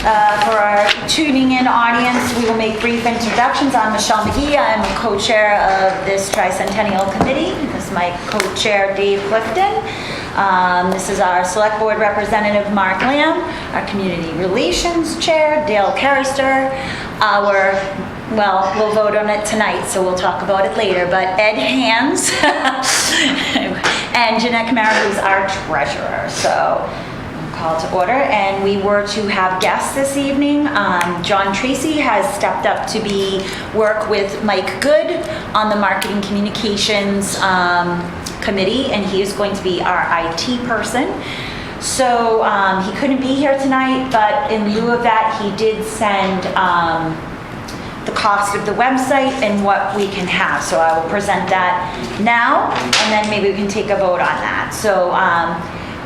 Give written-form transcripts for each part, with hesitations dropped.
For our tuning in audience, we will make brief introductions. I'm Michelle McGee. I'm a co-chair of this Tricentennial committee. This is my co-chair, Dave Clifton. This is our select board representative, Mark Lamb, our community relations chair, Dale Carrister, we'll vote on it tonight, so we'll talk about it later, but Ed Hands and Jeanette Camara, who's our treasurer. So call to order, and we were to have guests this evening. John Tracy has stepped up to work with Mike Good on the marketing communications committee, and he is going to be our IT person. So he couldn't be here tonight, but in lieu of that, he did send the cost of the website and what we can have. So I will present that now, and then maybe we can take a vote on that. So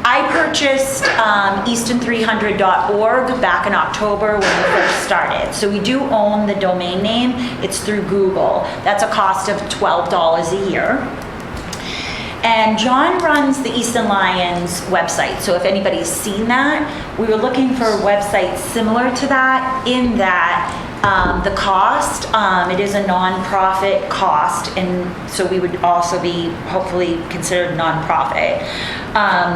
I purchased easton300.org back in October when we first started. So we do own the domain name. It's through Google. That's a cost of $12 a year. And John runs the Easton Lions website. So if anybody's seen that, we were looking for a website similar to that, in that the cost, it is a non-profit cost, and so we would also be hopefully considered non-profit.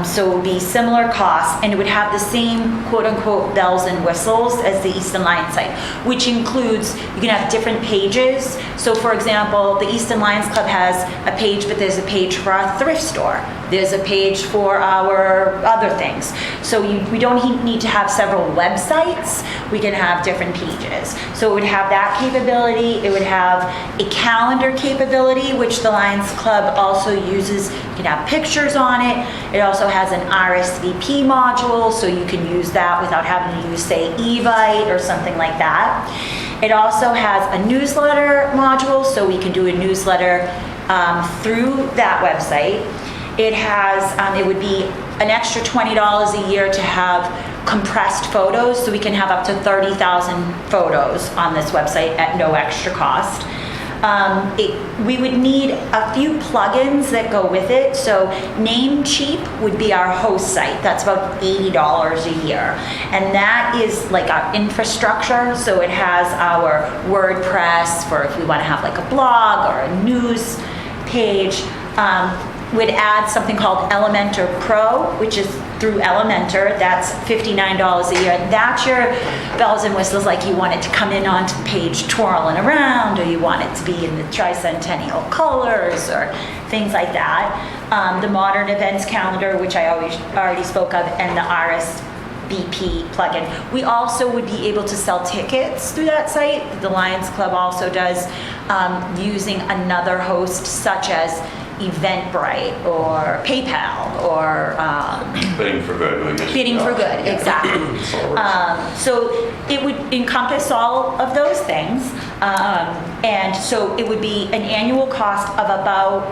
So it would be similar costs, and it would have the same quote-unquote bells and whistles as the Easton Lions site, which includes, you can have different pages. So for example, the Easton Lions Club has a page, but there's a page for our thrift store. There's a page for our other things. So we don't need to have several websites. We can have different pages. So it would have that capability. It would have a calendar capability, which the Lions Club also uses. You can have pictures on it. It also has an RSVP module, so you can use that without having to use, say, Evite or something like that. It also has a newsletter module, so we can do a newsletter through that website. It has, it would be an extra $20 a year to have compressed photos, so we can have up to 30,000 photos on this website at no extra cost. We would need a few plugins that go with it. So Namecheap would be our host site. That's about $80 a year. And that is like our infrastructure. So it has our WordPress for if we want to have like a blog or a news page. Would add something called Elementor Pro, which is through Elementor. That's $59 a year. That's your bells and whistles, like you want it to come in onto the page twirling around, or you want it to be in the Tricentennial colors, or things like that. The modern events calendar, which I already spoke of, and the RSVP plugin. We also would be able to sell tickets through that site. The Lions Club also does, using another host such as Eventbrite or PayPal or Bidding for Good. Bidding for Good, exactly. So it would encompass all of those things, and so it would be an annual cost of about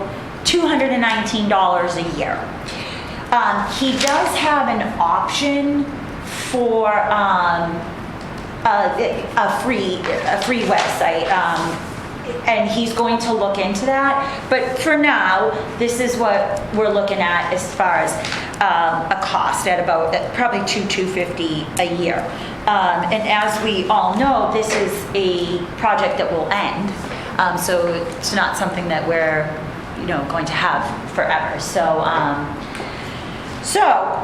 $219 a year. He does have an option for a free website. And he's going to look into that. But for now, this is what we're looking at as far as a cost at about probably $250 a year. And as we all know, this is a project that will end. So it's not something that we're, going to have forever. So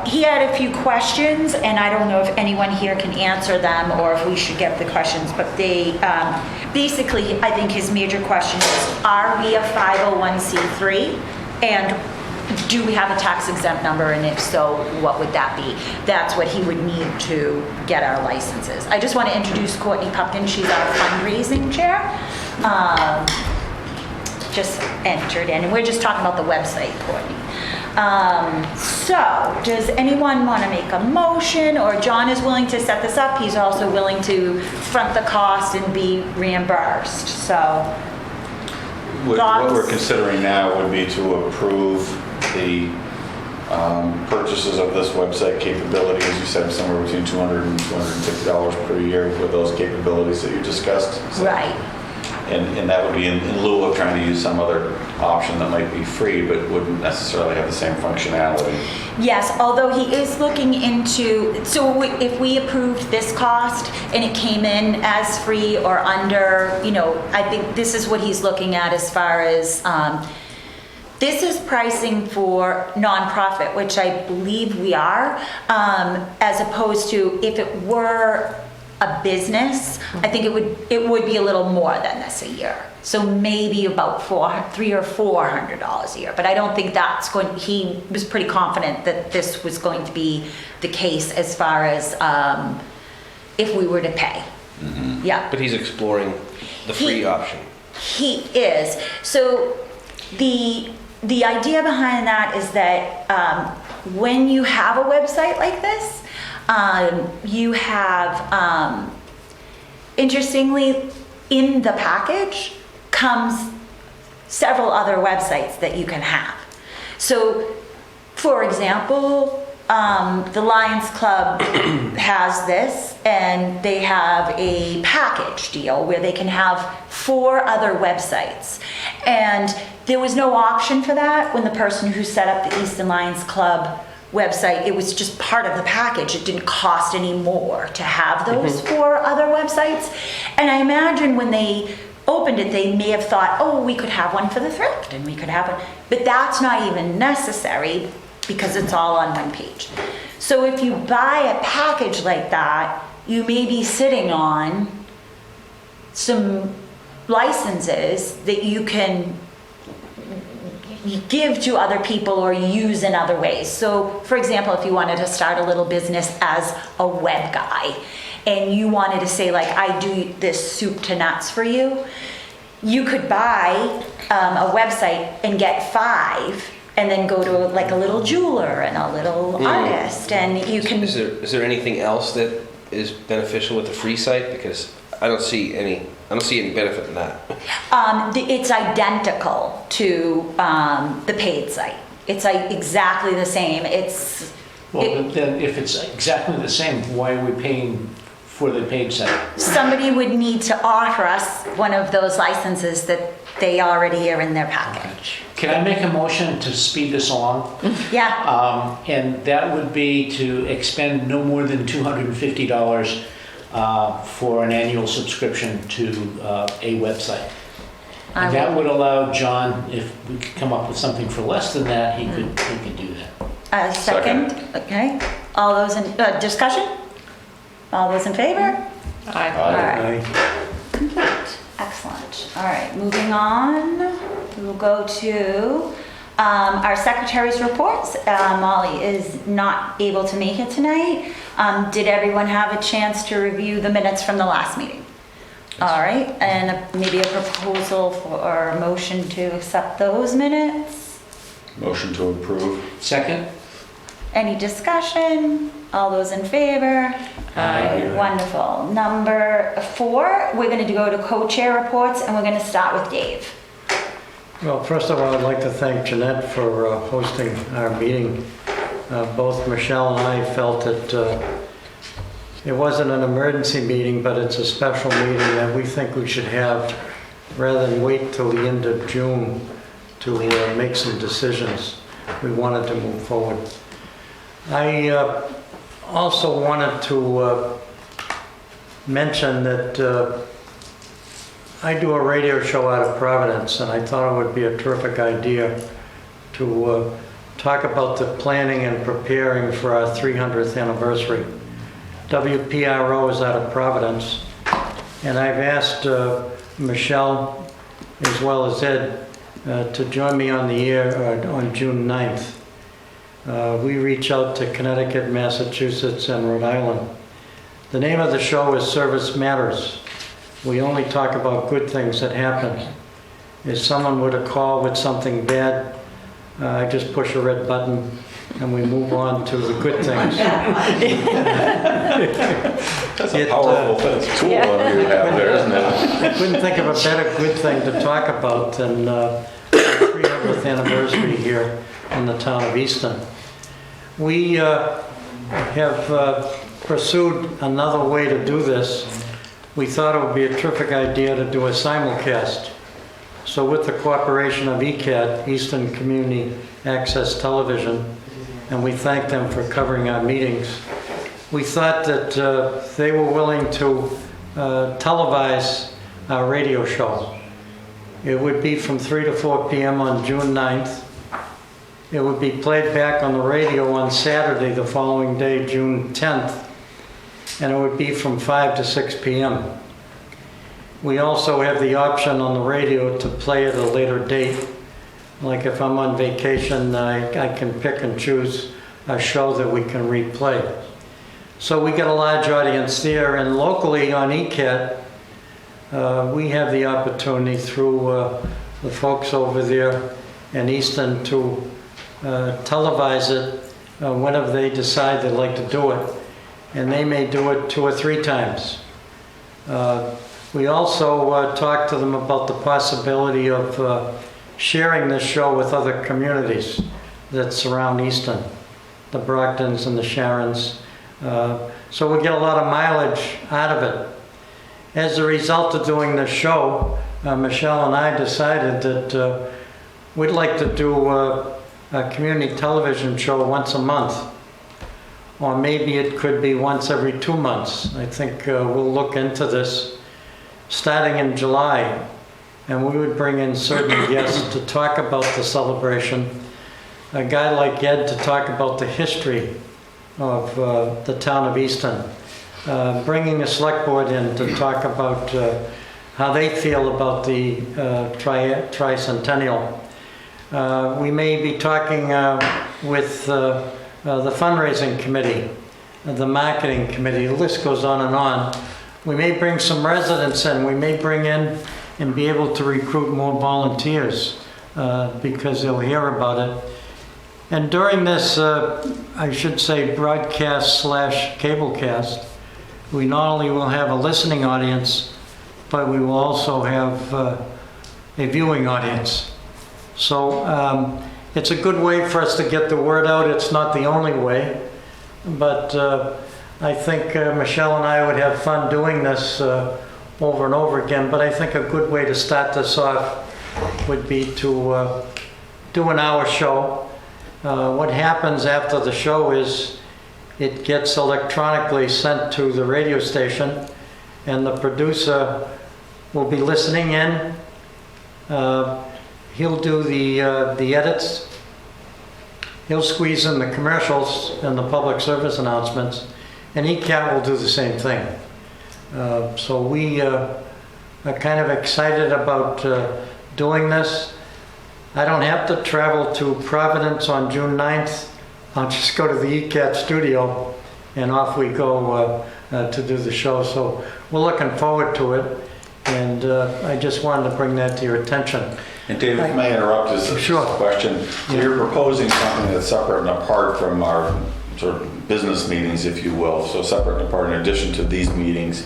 he had a few questions, and I don't know if anyone here can answer them or if we should get the questions, but they basically, I think his major question is, are we a 501c3? And do we have a tax exempt number? And if so, what would that be? That's what he would need to get our licenses. I just want to introduce Courtney Pupkin. She's our fundraising chair. Just entered in, and we're just talking about the website, Courtney. So, does anyone want to make a motion, or John is willing to set this up? He's also willing to front the cost and be reimbursed. So, what we're considering now would be to approve the purchases of this website capability, as you said, somewhere between $200 and $250 per year for those capabilities that you discussed. So, right. And that would be in lieu of trying to use some other option that might be free, but wouldn't necessarily have the same functionality. Yes, although he is looking into, so if we approved this cost and it came in as free or under, you know, I think this is what he's looking at as far as, this is pricing for nonprofit, which I believe we are, as opposed to if it were a business, I think it would be a little more than this a year. So maybe about $300 or $400 a year. But I don't think that's going. He was pretty confident that this was going to be the case as far as if we were to pay. Mm-hmm. Yeah. But he's exploring the free option. He is. So the idea behind that is that when you have a website like this, you have, interestingly, in the package comes several other websites that you can have. So, for example, the Lions Club has this, and they have a package deal where they can have 4 other websites. And there was no option for that when the person who set up the Easton Lions Club website, it was just part of the package. It didn't cost any more to have those 4 other websites. And I imagine when they opened it, they may have thought, oh, we could have one for the thrift and we could have one, but that's not even necessary because it's all on one page. So if you buy a package like that, you may be sitting on some licenses that you can give to other people or use in other ways. So for example, if you wanted to start a little business as a web guy and you wanted to say like, I do this soup to nuts for you, you could buy a website and get 5 and then go to like a little jeweler and a little artist, and you can... Is there anything else that is beneficial with the free site? Because I don't see any benefit in that. It's identical to the paid site. It's like exactly the same. But then if it's exactly the same, why are we paying for the paid site? Somebody would need to offer us one of those licenses that they already are in their package. Can I make a motion to speed this along? Yeah. And that would be to expend no more than $250 for an annual subscription to a website. And that would allow John, if we could come up with something for less than that, he could do that. Second. Okay. All those in discussion? All those in favor? Aye. All right. Complete. Excellent. All right. Moving on. We will go to our secretary's reports. Molly is not able to make it tonight. Did everyone have a chance to review the minutes from the last meeting? All right, and maybe a proposal or a motion to accept those minutes? Motion to approve. Second? Any discussion? All those in favor? Aye. Wonderful. Number 4, we're going to go to co-chair reports, and we're going to start with Dave. Well, first of all, I'd like to thank Jeanette for hosting our meeting. Both Michelle and I felt that it wasn't an emergency meeting, but it's a special meeting that we think we should have rather than wait till the end of June to make some decisions. We wanted to move forward. I also wanted to mention that I do a radio show out of Providence, and I thought it would be a terrific idea to talk about the planning and preparing for our 300th anniversary. WPRO is out of Providence, and I've asked Michelle as well as Ed to join me on the air on June 9th. We reach out to Connecticut, Massachusetts, and Rhode Island. The name of the show is Service Matters. We only talk about good things that happen. If someone were to call with something bad, I just push a red button and we move on to the good things. That's a powerful tool you have there, isn't it? I couldn't think of a better good thing to talk about than the 300th anniversary here in the town of Easton. We have pursued another way to do this. we thought it would be a terrific idea to do a simulcast. So with the cooperation of ECAT, Eastern Community Access Television, and we thank them for covering our meetings, we thought that they were willing to televise our radio show. It would be from 3 to 4 p.m. on June 9th. It would be played back on the radio on Saturday, the following day, June 10th, and it would be from 5 to 6 p.m. We also have the option on the radio to play at a later date. Like if I'm on vacation, I can pick and choose a show that we can replay. So we get a large audience there, and locally on ECAT, we have the opportunity through the folks over there in Easton to televise it whenever they decide they'd like to do it. And they may do it 2 or 3 times. We also talked to them about the possibility of sharing this show with other communities that surround Easton, the Brogdons and the Sharons. So we get a lot of mileage out of it. As a result of doing this show, Michelle and I decided that we'd like to do a community television show once a month. Or maybe it could be once every 2 months. I think we'll look into this starting in July. And we would bring in certain guests to talk about the celebration. A guy like Ed to talk about the history of the town of Easton. Bringing a select board in to talk about how they feel about the Tricentennial. We may be talking with the fundraising committee, the marketing committee, the list goes on and on. We may bring some residents in, we may bring in and be able to recruit more volunteers because they'll hear about it. And during this, I should say, broadcast/cablecast, we not only will have a listening audience, but we will also have a viewing audience. So it's a good way for us to get the word out. It's not the only way, but I think Michelle and I would have fun doing this over and over again. But I think a good way to start this off would be to do an hour show. What happens after the show is it gets electronically sent to the radio station, and the producer will be listening in. He'll do the edits. He'll squeeze in the commercials and the public service announcements, and ECAT will do the same thing. So we are kind of excited about doing this. I don't have to travel to Providence on June 9th. I'll just go to the ECAT studio and off we go to do the show. So we're looking forward to it, and I just wanted to bring that to your attention. And Dave, if I may interrupt, is Sure. a question. So you're proposing something that's separate and apart from our sort of business meetings, if you will, so separate and apart in addition to these meetings,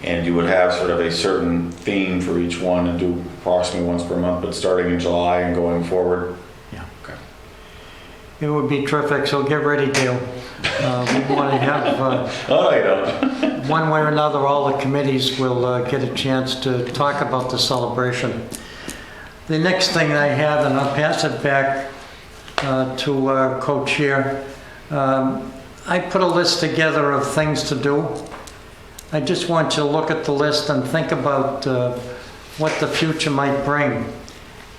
and you would have sort of a certain theme for each one and do approximately once per month, but starting in July and going forward? Yeah. Okay. It would be terrific, so get ready, Dale. We want to have, Oh, no, you don't. one way or another, all the committees will get a chance to talk about the celebration. The next thing I have, and I'll pass it back to our co-chair, I put a list together of things to do. I just want you to look at the list and think about what the future might bring.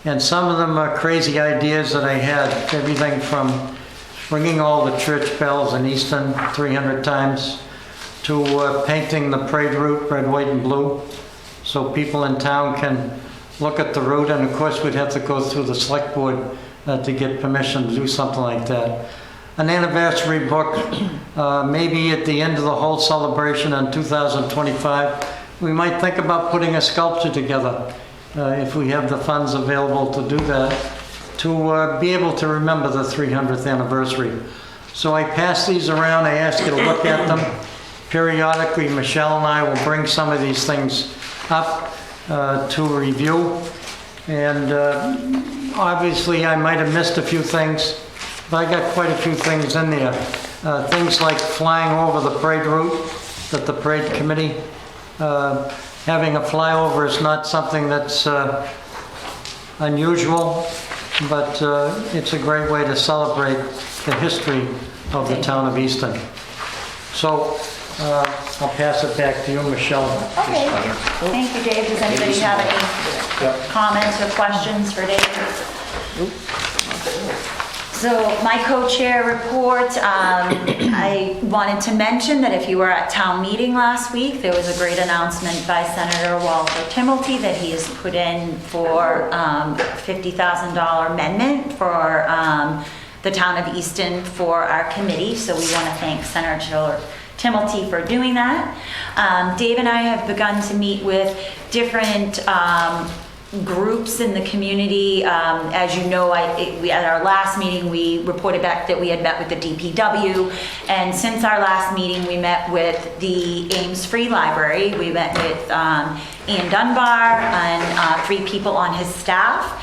And some of them are crazy ideas that I had, everything from ringing all the church bells in Easton 300 times to painting the parade route red, white, and blue so people in town can look at the route. And of course, we'd have to go through the select board to get permission to do something like that. An anniversary book, maybe at the end of the whole celebration in 2025, we might think about putting a sculpture together if we have the funds available to do that, to be able to remember the 300th anniversary. So I pass these around, I ask you to look at them. Periodically, Michelle and I will bring some of these things up to review. And obviously I might have missed a few things, but I got quite a few things in there. Things like flying over the parade route that the parade committee Having a flyover is not something that's unusual, but it's a great way to celebrate the history of the town of Easton. So I'll pass it back to you, Michelle. Okay, thank you, Dave. Does anybody have any comments or questions for Dave? So my co-chair report, I wanted to mention that if you were at town meeting last week, there was a great announcement by Senator Walter Timmelty that he has put in for $50,000 amendment for the town of Easton for our committee. So we want to thank Senator Timmelty for doing that. Dave and I have begun to meet with different groups in the community. As you know, at our last meeting, we reported back that we had met with the DPW. And since our last meeting, we met with the Ames Free Library. We met with Ian Dunbar and 3 people on his staff.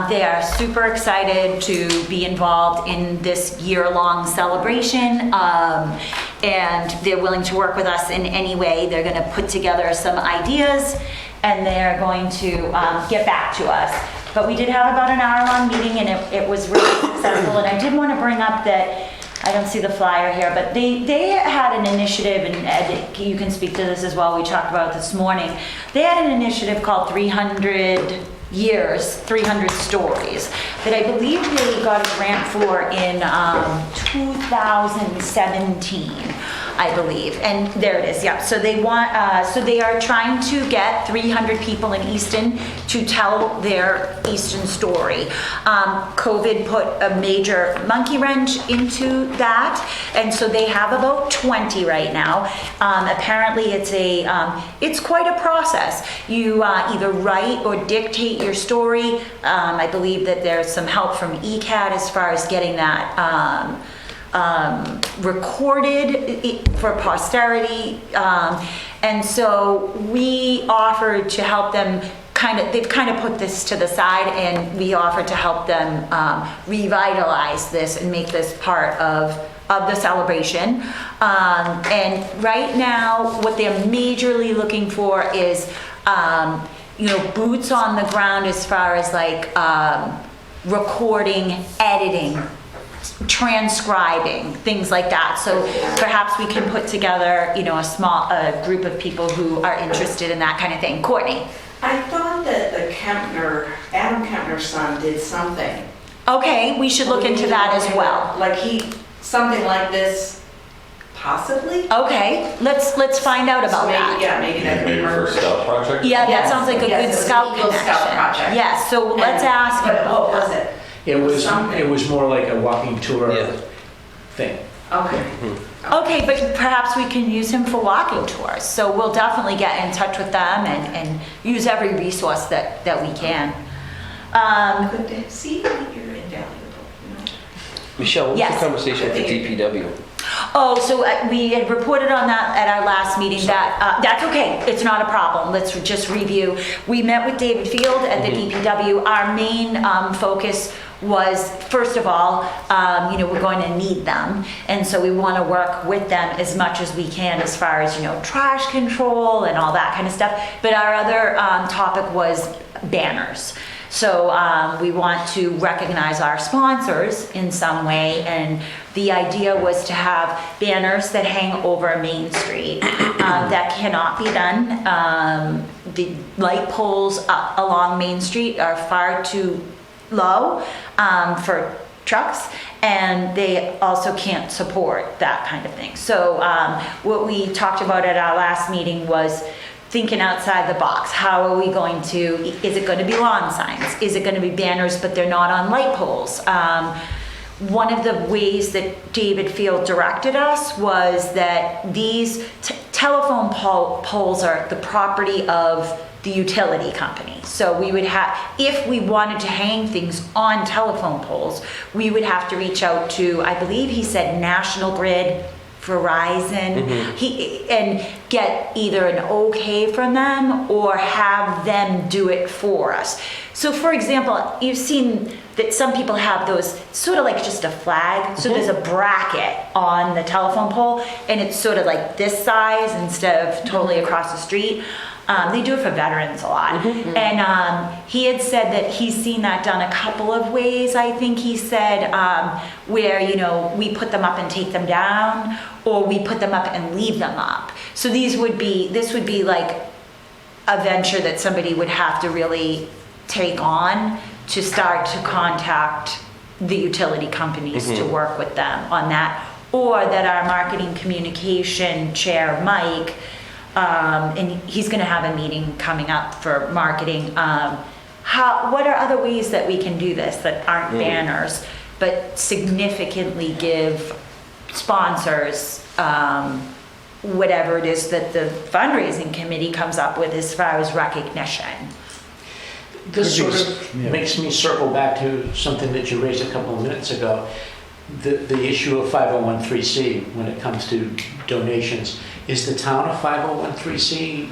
They are super excited to be involved in this year-long celebration, and they're willing to work with us in any way. They're going to put together some ideas, and they're going to get back to us. But we did have about an hour-long meeting, and it was really successful. And I did want to bring up that, I don't see the flyer here, but they had an initiative, and Ed, you can speak to this as well, we talked about it this morning. They had an initiative called 300 Years, 300 Stories, that I believe they got a grant for in 2017, I believe. And there it is, yeah. So they want, so they are trying to get 300 people in Easton to tell their Easton story. COVID put a major monkey wrench into that, and so they have about 20 right now. Apparently it's quite a process. You either write or dictate your story. I believe that there's some help from ECAT as far as getting that recorded for posterity. And so we offered to help them they've kind of put this to the side, and we offered to help them revitalize this and make this part of the celebration. And right now, what they're majorly looking for is boots on the ground as far as like recording, editing, transcribing, things like that. So perhaps we can put together, a small group of people who are interested in that kind of thing. Courtney? I thought that Adam Kempner's son did something. Okay, we should look into that as well. Like something like this, possibly? Okay, let's find out about that. Yeah, maybe that could Maybe for a work. scout project? Yeah, that Yes, sounds like a yes, good it was scout Eagle connection. Scout project. Yes, so let's ask him But about what was that. it? It was more like a walking tour Yeah. thing. Okay. Okay, but perhaps we can use him for walking tours. So we'll definitely get in touch with them and use every resource that we can. Good to see that you're invaluable. Michelle, what's Yes. the conversation with the DPW? Oh, so we had reported on that at our last meeting. That's okay. It's not a problem. Let's just review. We met with David Field at the DPW. Our main focus was, first of all, we're going to need them. And so we want to work with them as much as we can as far as, trash control and all that kind of stuff. But our other topic was banners. So we want to recognize our sponsors in some way, and the idea was to have banners that hang over Main Street. That cannot be done. The light poles along Main Street are far too low for trucks, and they also can't support that kind of thing. So what we talked about at our last meeting was thinking outside the box. How are we going to, is it going to be lawn signs? Is it going to be banners but they're not on light poles? One of the ways that David Field directed us was that these telephone poles are the property of the utility company. So we would have, if we wanted to hang things on telephone poles, we would have to reach out to, I believe he said National Grid, Verizon, and get either an okay from them or have them do it for us. So for example, you've seen that some people have those, sort of like just a flag. So there's a bracket on the telephone pole and it's sort of like this size instead of totally across the street. They do it for veterans a lot. And he had said that he's seen that done a couple of ways, I think he said, where, you know, we put them up and take them down, or we put them up and leave them up. So this would be like a venture that somebody would have to really take on to start to contact the utility companies to work with them on that, or that our marketing communication chair, Mike, and he's going to have a meeting coming up for marketing. What are other ways that we can do this that aren't banners, but significantly give sponsors whatever it is that the fundraising committee comes up with as far as recognition? This sort of makes me circle back to something that you raised a couple of minutes ago, the issue of 501(c) when it comes to donations. Is the town a 501(c)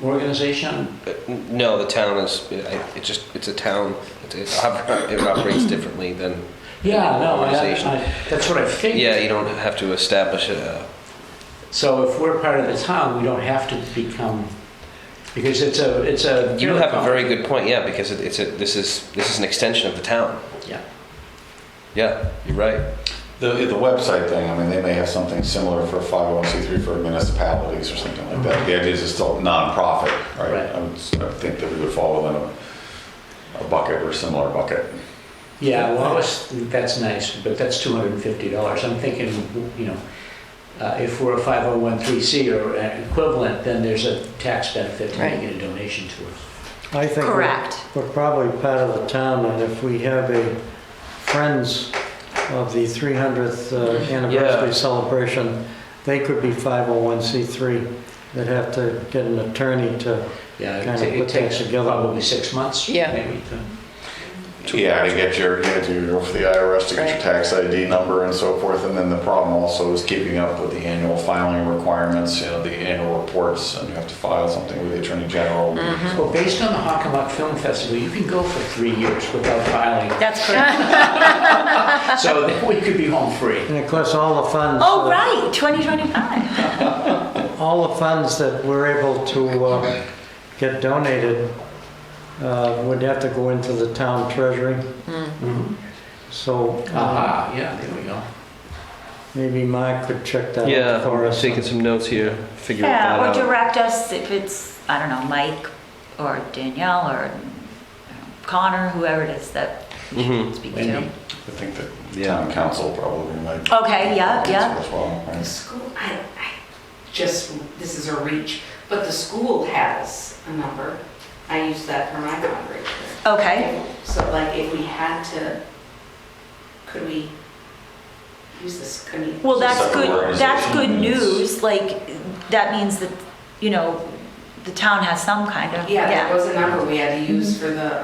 organization? No, the town is, it's a town, it operates differently than Yeah, no, organization. that's what I think. Yeah, you don't have to establish a, So if we're part of the town, we don't have to become, because it's a. you have a very good point, yeah, because this is an extension of the town. Yeah. Yeah, you're right. The website thing, I mean, they may have something similar for 501(c)(3) for municipalities or something like that. The idea is it's still nonprofit, right? Right. I think that we would fall within a bucket or similar bucket. Yeah, well, that's nice, but that's $250. I'm thinking, you know, if we're a 501(c) or equivalent, then there's a tax benefit to making a donation to us. I think Correct. we're probably part of the town, and if we have a Friends of the 300th anniversary celebration, they could be 501(c)(3). They'd have to get an attorney to Yeah, kind of it put that takes together. probably 6 months. Yeah. Maybe Yeah, to get you go for the IRS to get your tax ID number and so forth, and then the problem also is keeping up with the annual filing requirements, you know, the annual reports, and you have to file something with the Attorney General. Well, based on the Hockomock Film Festival, you can go for 3 years without filing. That's correct. So then we could be home free. And of course, all the funds. Oh, right, 2025. All the funds that we're able to get donated would have to go into the town treasury. Mhm. So Aha, yeah, there we go. maybe Mark could check that Yeah, out for I'm us. taking some notes here, figure Yeah, that or out. direct us if it's, I don't know, Mike or Danielle or Connor, whoever it is that we should speak to. Wendy. I think that Yeah. town council probably might. Okay, yeah, answer yeah. as well, The right? school, this is a reach, but the school has a number. I use that for my fundraiser. Okay. So like if we had to, could we use this, could we? Well, that's Separate good, that's good organizations. news, like, that means that, you know, the town has some kind of, Yeah, there yeah. was a number we had to use for the,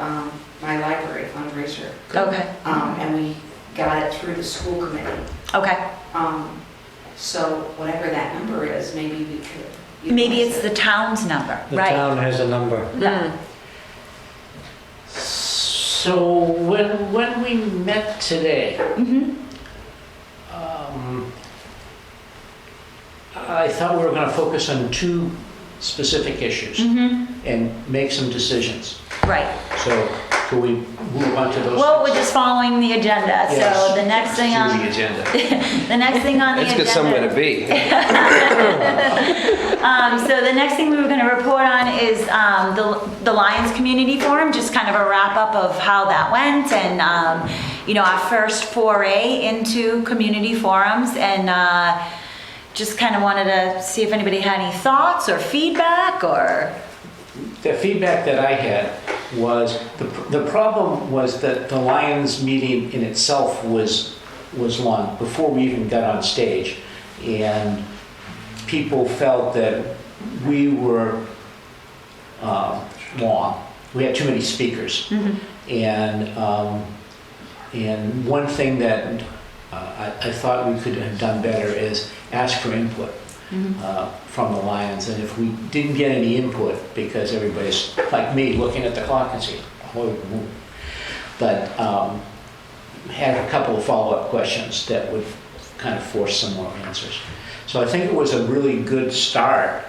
my library fundraiser. Okay, And we got it through the school committee. okay. So whatever that number is, maybe we could. Maybe utilize it's it. the town's number, The right? town has a number. Yeah. So when we met today, Mhm. I thought we were going to focus on 2 specific issues Mhm. and make some decisions. Right. So could we move on to those? Well, we're things? just following the agenda, so Yes. the next thing To on, the agenda. the next thing on the It's agenda. got somewhere to be. So the next thing we were gonna report on is the Lions Community Forum, just kind of a wrap up of how that went and, you know, our first foray into community forums and just kind of wanted to see if anybody had any thoughts or feedback or, The feedback that I had was, the problem was that the Lions meeting in itself was long, before we even got on stage. And people felt that we were long. We had too many speakers. And one thing that I thought we could have done better is ask for input. From the Lions, and if we didn't get any input, because everybody's like me looking at the clock and saying, But had a couple of follow-up questions that would kind of force some more answers. So I think it was a really good start,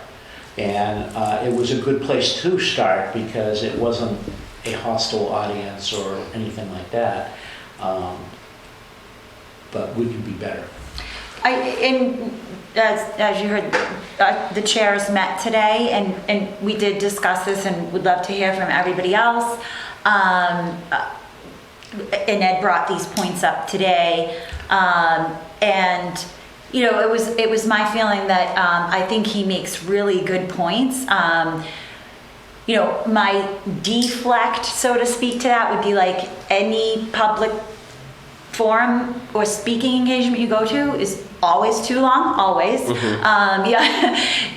and it was a good place to start because it wasn't a hostile audience or anything like that. But we could be better. And as you heard, the chairs met today, and we did discuss this, and would love to hear from everybody else. And Ed brought these points up today, and you know, it was my feeling that I think he makes really good points. You know, my deflect, so to speak, to that would be like any public forum or speaking engagement you go to is always too long, always.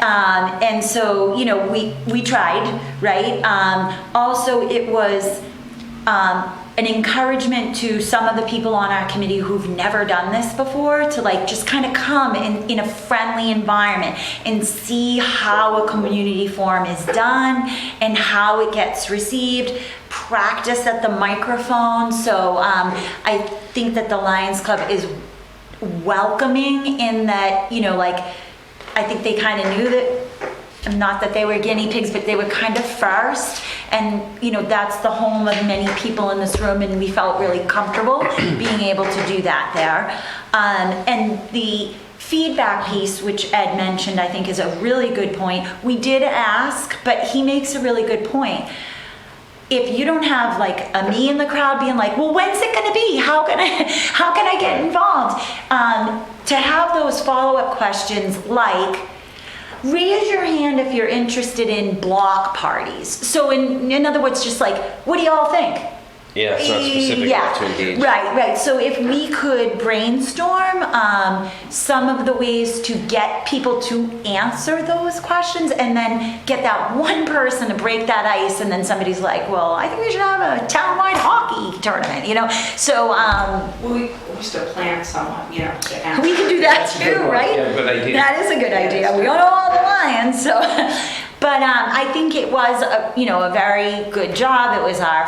And so, you know, we tried, right? Also, it was an encouragement to some of the people on our committee who've never done this before to like just kind of come in a friendly environment and see how a community forum is done and how it gets received, practice at the microphone. So I think that the Lions Club is welcoming in that, you know, like, I think they kind of knew that, not that they were guinea pigs, but they were kind of first. And, you know, that's the home of many people in this room, and we felt really comfortable being able to do that there. And the feedback piece, which Ed mentioned, I think is a really good point. We did ask, but he makes a really good point. If you don't have like a me in the crowd being like, well, when's it going to be? How can I get involved? To have those follow-up questions like, raise your hand if you're interested in block parties. So in other words, just like, what do y'all think? Yeah, it's not specific enough to engage. Right. So if we could brainstorm some of the ways to get people to answer those questions, and then get that one person to break that ice, and then somebody's like, well, I think we should have a townwide hockey tournament, you know? So We used to plan someone, you know, to ask. we could do that That's a good too, one. right? Yeah, good idea. That is a good idea. We don't know all the Lions, so. But I think it was a very good job. It was our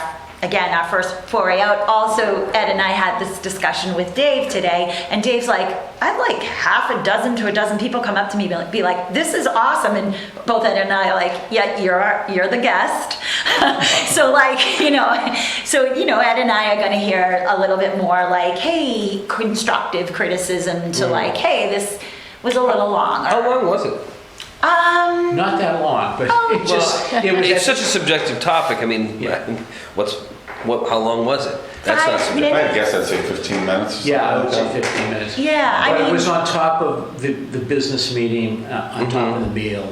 first foray out. Also, Ed and I had this discussion with Dave today, and Dave's like, I had like half a dozen to a dozen people come up to me and be like, this is awesome. And both Ed and I are like, yeah, you're the guest. So like, Ed and I are going to hear a little bit more like, hey, constructive criticism to like, hey, this was a little long. How long was it? Not that long, but it just, it was. It's such a subjective topic. I mean, how long was it? That's not 5 subjective. I guess I'd say 15 minutes. or Yeah, I would something say like 15 minutes. Yeah, But I it mean, was on top of the business meeting, on top of the meal,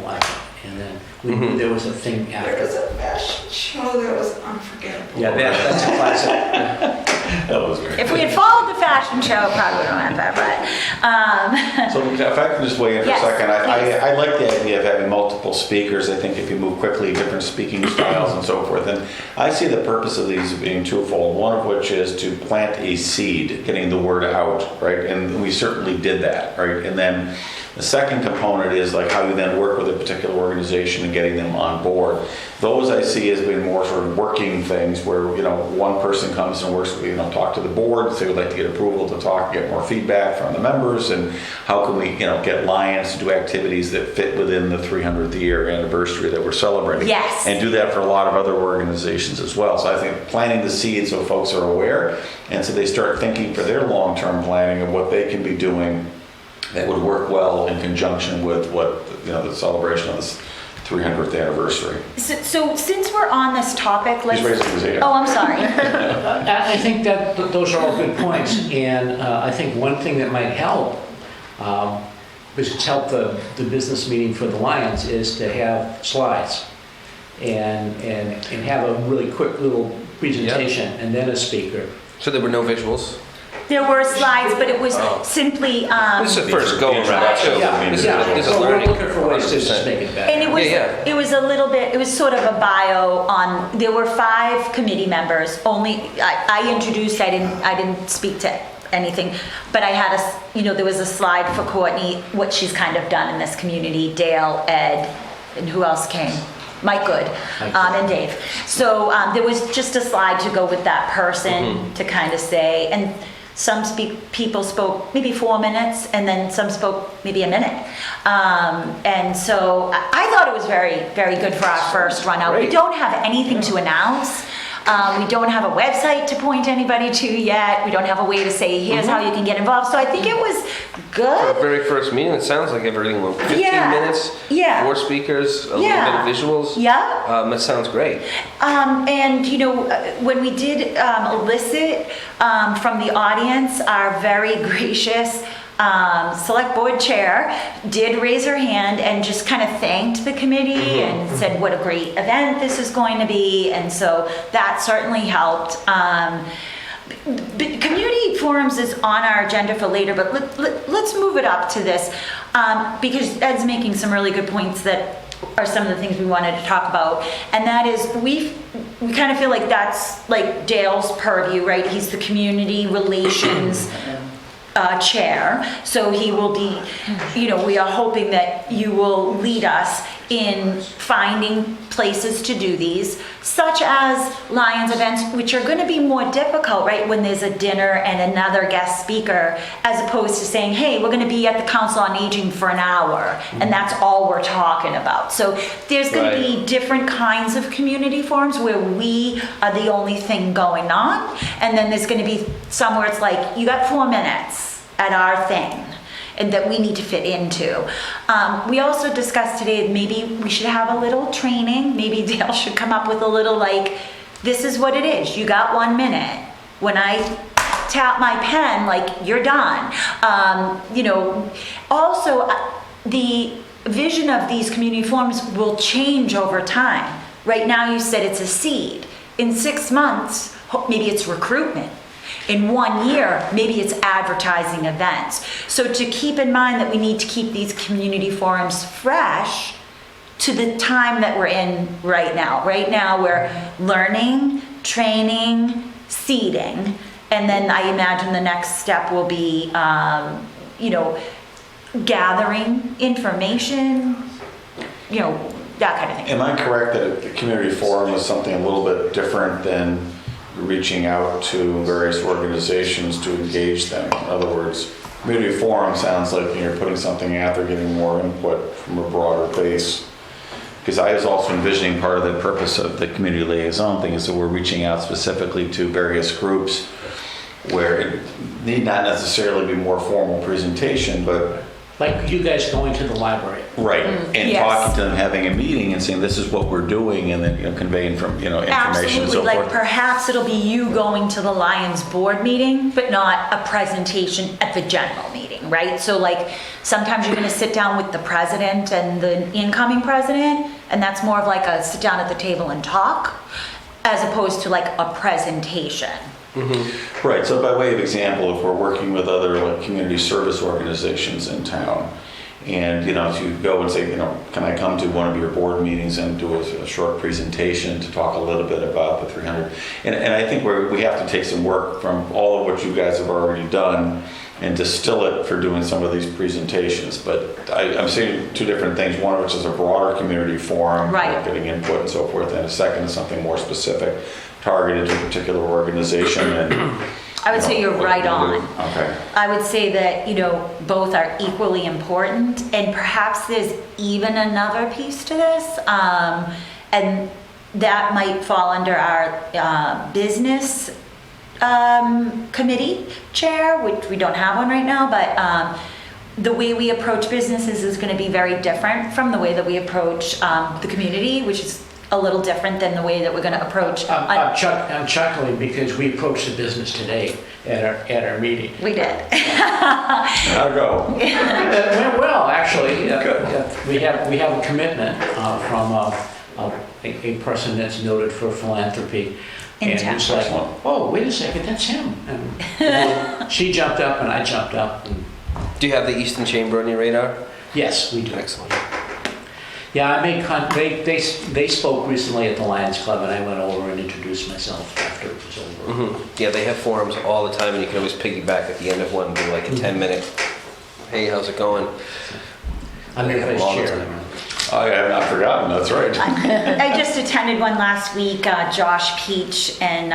and then there was a thing There after. was a fashion show that was unforgettable. Yeah, that's a classic. that. That was great. if we had followed the fashion show, probably would have had that, but, So if I can just weigh in for Yes, a second, please. I like the idea of having multiple speakers. I think if you move quickly, different speaking styles and so forth. And I see the purpose of these being twofold. One of which is to plant a seed, getting the word out, right? And we certainly did that, right? And then the second component is like how you then work with a particular organization and getting them on board. Those I see as being more sort of working things where, one person comes and works, talk to the board, say we'd like to get approval to talk, get more feedback from the members, and how can we, get Lions to do activities that fit within the 300th year anniversary that we're celebrating. Yes. And do that for a lot of other organizations as well. So I think planting the seeds so folks are aware, and so they start thinking for their long-term planning of what they can be doing that would work well in conjunction with what, the celebration of this 300th anniversary. so since we're on this topic, let's. He's raising his hand. Oh, I'm sorry. I think that those are all good points, and I think one thing that might help, which has helped the business meeting for the Lions, is to have slides and have a really quick little presentation and then a speaker. So there were no visuals? There were slides, but it was simply, This is the first go around too. Yeah, This is So we're learning. looking for ways to just make it better. and it was, Yeah. it was a little bit, it was sort of a bio on, there were 5 committee members, only, I introduced, I didn't speak to anything, but I had there was a slide for Courtney, what she's kind of done in this community, Dale, Ed, and who else came? Mike Good, Mike Good. and Dave. So there was just a slide to go with that person to kind of say, and some people spoke maybe 4 minutes, and then some spoke maybe a minute. And so I thought it was very, very good for our first run out. We Great. don't have anything to announce. We don't have a website to point anybody to yet. We don't have a way to say, here's how you can get involved. So I think it was For the good. very first meeting, it sounds like everything went 15 Yeah. minutes, Yeah. 4 speakers, a Yeah. little bit of visuals. Yeah. That sounds great. And you know, when we did elicit from the audience, our very gracious select board chair did raise her hand and just kind of thanked the committee and said what a great event this is going to be, and so that certainly helped. But community forums is on our agenda for later, but let's move it up to this because Ed's making some really good points that are some of the things we wanted to talk about, and that is we kind of feel like that's like Dale's purview, right? He's the community relations chair, so he will be, you know, we are hoping that you will lead us in finding places to do these, such as Lions events, which are going to be more difficult, right, when there's a dinner and another guest speaker, as opposed to saying, hey, we're going to be at the Council on Aging for an hour, and that's all we're talking about. So there's going to be different kinds of community forums where we are the only thing going on, and then there's going to be some where it's like, you got 4 minutes at our thing, and that we need to fit into. We also discussed today, maybe we should have a little training. Maybe Dale should come up with a little like, this is what it is. You got 1 minute. When I tap my pen, like you're done. You know, also the vision of these community forums will change over time. Right now you said it's a seed. In 6 months, maybe it's recruitment. In 1 year, maybe it's advertising events. So to keep in mind that we need to keep these community forums fresh to the time that we're in right now. Right now we're learning, training, seeding, and then I imagine the next step will be, you know, gathering information, you know, that kind of thing. Am I correct that the community forum is something a little bit different than reaching out to various organizations to engage them? In other words, community forum sounds like you're putting something out there, getting more input from a broader base. Because I was also envisioning part of the purpose of the community liaison thing is that we're reaching out specifically to various groups where it need not necessarily be more formal presentation, but Like you guys going to the library. right, and Yes. talking to them, having a meeting and saying this is what we're doing, and then conveying from information and Absolutely, so like forth. perhaps it'll be you going to the Lions board meeting, but not a presentation at the general meeting, right? So like, sometimes you're gonna sit down with the president and the incoming president, and that's more of like a sit down at the table and talk, as opposed to like a presentation. Right, so by way of example, if we're working with other like community service organizations in town, and if you go and say, can I come to one of your board meetings and do a short presentation to talk a little bit about the 300? And I think we have to take some work from all of what you guys have already done and distill it for doing some of these presentations. But I'm saying two different things. One of which is a broader community forum, Right. getting input and so forth, and a second is something more specific, targeted to a particular organization. And I would say you're right on. Okay. I would say that, both are equally important, and perhaps there's even another piece to this, and that might fall under our business committee chair, which we don't have one right now, but the way we approach businesses is going to be very different from the way that we approach the community, which is a little different than the way that we're going to approach. I'm chuckling because we approached the business today at our meeting. We did. How'd it go? It went well, actually. We have a commitment from a person that's noted for philanthropy. In And town. it's like, oh, wait a second, that's him. And she jumped up and I jumped up. And Do you have the Eastern Chamber on your radar? yes, we do. Excellent. Yeah, I made they spoke recently at the Lions Club, and I went over and introduced myself after it was over. Yeah, they have forums all the time, and you can always piggyback at the end of one and do like a 10-minute, hey, how's it going? I'm your They have vice them all the chair. time. I have not forgotten, that's right. I just attended one last week. Josh Peach and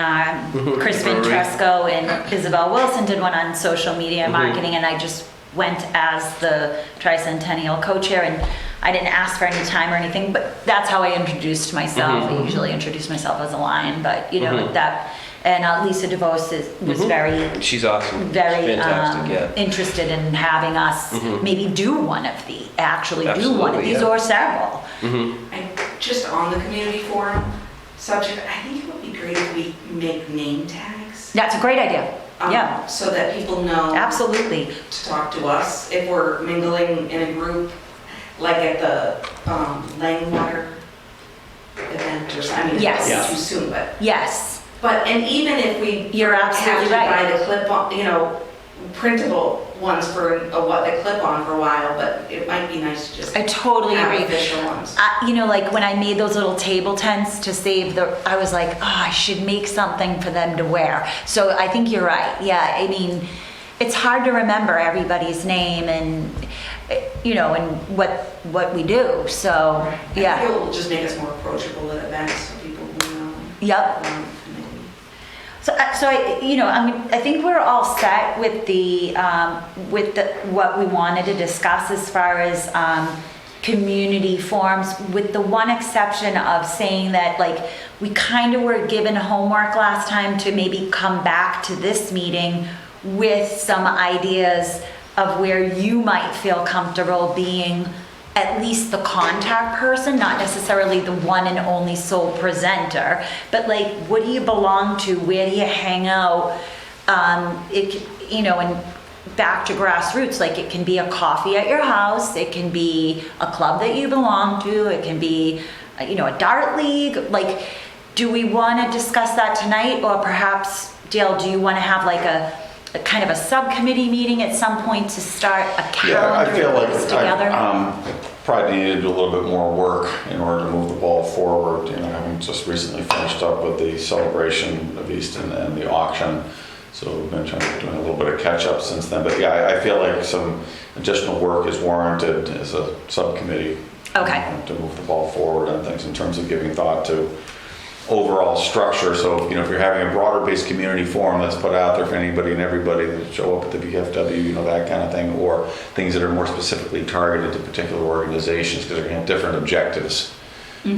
Chris Rory. Ventresco and Isabel Wilson did one on social media marketing, and I just went as the Tricentennial co-chair, and I didn't ask for any time or anything, but that's how I introduced myself. I usually introduce myself as a lion, but you know that. And Lisa DeVos was very She's awesome. very Fantastic, yeah. interested in having us maybe do one of these, do one of Absolutely, these yeah. or several. And just on the community forum subject, I think it would be great if we make name tags. That's a great idea. Yeah, So that people know absolutely. to talk to us if we're mingling in a group, like at the Langwater event or something. I mean, Yes. it's too soon, Yes. and even if we You're have absolutely to right. buy the clip-on, printable ones for what the clip-on for a while, but it might be nice to just I totally have agree. official ones. Like when I made those little table tents to save I was like, I should make something for them to wear. So I think you're right. Yeah, I mean, it's hard to remember everybody's name and, and what we do. So, I yeah. feel it will just make us more approachable at events, so people will know. Yep. Maybe. I think we're all set with what we wanted to discuss as far as community forums, with the one exception of saying that we kind of were given homework last time to maybe come back to this meeting with some ideas of where you might feel comfortable being at least the contact person, not necessarily the one and only sole presenter, but what do you belong to? Where do you hang out? And back to grassroots, it can be a coffee at your house, it can be a club that you belong to, it can be, a dart league. Do we want to discuss that tonight? Or perhaps, Dale, do you want to have a kind of a subcommittee meeting at some point to start a calendar Yeah, I feel like together? I probably needed to do a little bit more work in order to move the ball forward. Having just recently finished up with the celebration of Easton and the auction. So we've been doing a little bit of catch up since then. But yeah, I feel like some additional work is warranted as a subcommittee. Okay. To move the ball forward on things in terms of giving thought to overall structure. So, if you're having a broader based community forum that's put out there for anybody and everybody that show up at the VFW, that kind of thing, or things that are more specifically targeted to particular organizations, because they're going to have different objectives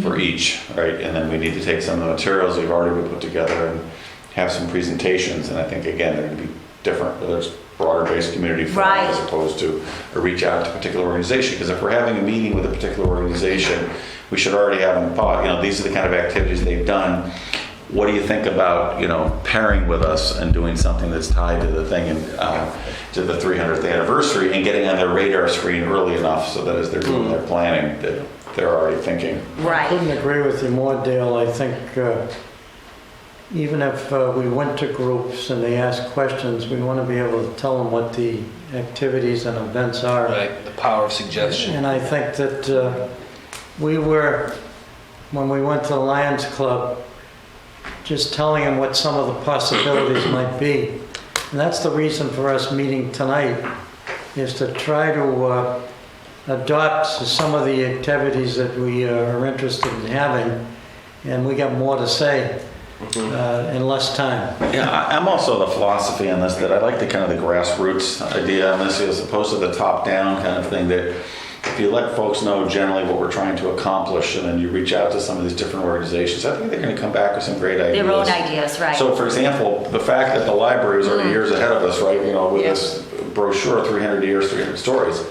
for each, right? And then we need to take some of the materials that have already been put together and have some presentations. And I think, again, they're going to be different, whether it's broader based community forum Right. as opposed to a reach out to a particular organization. Because if we're having a meeting with a particular organization, we should already have in thought, these are the kind of activities they've done. What do you think about, pairing with us and doing something that's tied to the thing and to the 300th anniversary and getting on their radar screen early enough so that as they're doing their planning, that they're already thinking. Right. Couldn't agree with you more, Dale. I think even if we went to groups and they ask questions, we want to be able to tell them what the activities and events are. Right, the power of suggestion. And I think that when we went to the Lions Club, just telling them what some of the possibilities might be. And that's the reason for us meeting tonight, is to try to adopt some of the activities that we are interested in having, and we got more to say in less time. Yeah, I'm also the philosophy on this that I like the kind of the grassroots idea on this as opposed to the top-down kind of thing, that if you let folks know generally what we're trying to accomplish and then you reach out to some of these different organizations, I think they're going to come back with some great ideas. Their own ideas, right. So for example, the fact that the library is already years ahead of us, right, with this brochure, 300 years, 300 stories,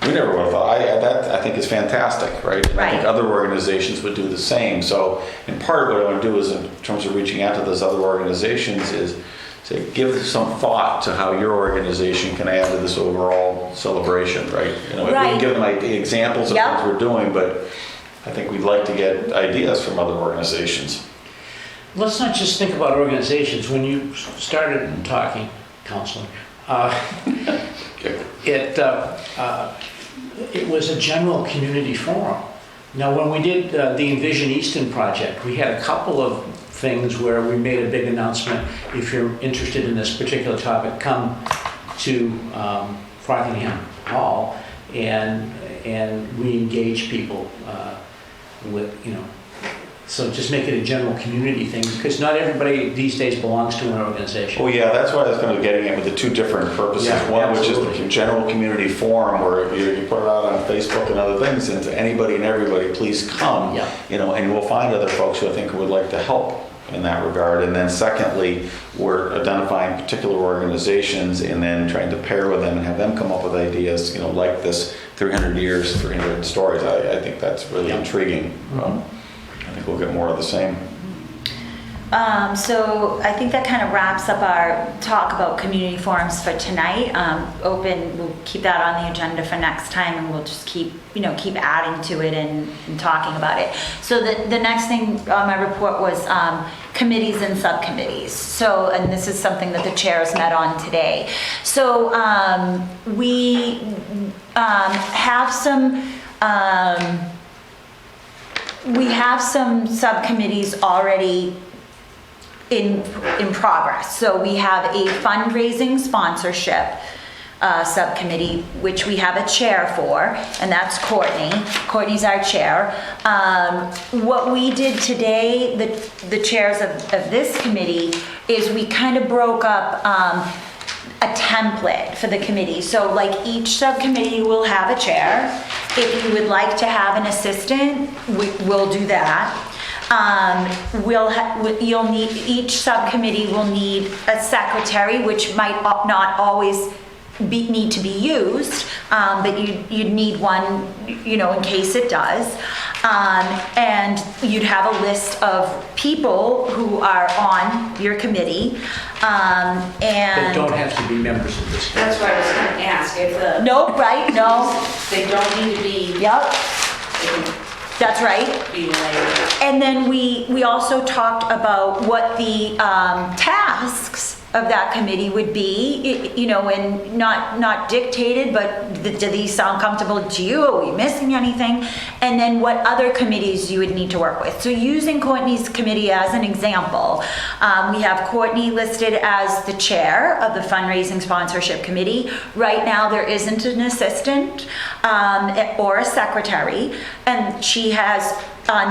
we never would have thought. That I think is fantastic, right? And I think Right. other organizations would do the same. So, in part, what I want to do is, in terms of reaching out to those other organizations, is say give some thought to how your organization can add to this overall celebration, right? We Right. can give them examples of Yep. things we're doing, but I think we'd like to get ideas from other organizations. Let's not just think about organizations. When you started talking, Counselor, it was a general community forum. Now, when we did the Envision Easton project, we had a couple of things where we made a big announcement. If you're interested in this particular topic, come to Frothingham Hall, and and re-engage people with, so just make it a general community thing, because not everybody these days belongs to an organization. Well, yeah, that's what I was kind of getting at with the two different purposes. Yeah, One, which is absolutely. the general community forum, where you put it out on Facebook and other things, and to anybody and everybody, please come. Yeah. And we'll find other folks who I think would like to help in that regard. And then secondly, we're identifying particular organizations and then trying to pair with them and have them come up with ideas, like this 300 years, 300 stories. I think that's really Yeah. intriguing. I think we'll get more of the same. So I think that kind of wraps up our talk about community forums for tonight. We'll keep that on the agenda for next time, and we'll just keep adding to it and talking about it. So the next thing on my report was committees and subcommittees. So, and this is something that the chairs met on today. So we have some subcommittees already in progress. So we have a fundraising sponsorship subcommittee, which we have a chair for, and that's Courtney. Courtney's our chair. What we did today, the chairs of this committee, is we kind of broke up a template for the committee. So like each subcommittee will have a chair. If you would like to have an assistant, we'll do that. Each subcommittee will need a secretary, which might not always need to be used, but you'd need one, in case it does. And you'd have a list of people who are on your committee. That don't have to be members of this. That's what I was gonna ask, if No, right, no, they don't need to be, yep, they can that's right. be related. And then we also talked about what the tasks of that committee would be, and not dictated, but do these sound comfortable to you? Are we missing anything? And then what other committees you would need to work with. So using Courtney's committee as an example, we have Courtney listed as the chair of the fundraising sponsorship committee. Right now there isn't an assistant or a secretary, and she has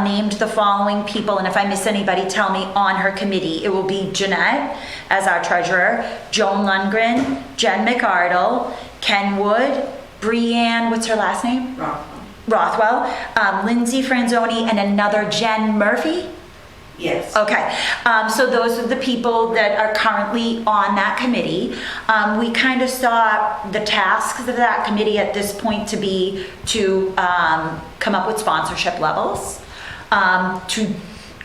named the following people, and if I miss anybody, tell me, on her committee. It will be Jeanette as our treasurer, Joan Lundgren, Jen McArdle, Ken Wood, Breanne, what's her last name? Rothwell, Lindsay Franzoni, and another Jen Murphy. Yes. Okay, so those are the people that are currently on that committee. We kind of saw the tasks of that committee at this point to be to come up with sponsorship levels, to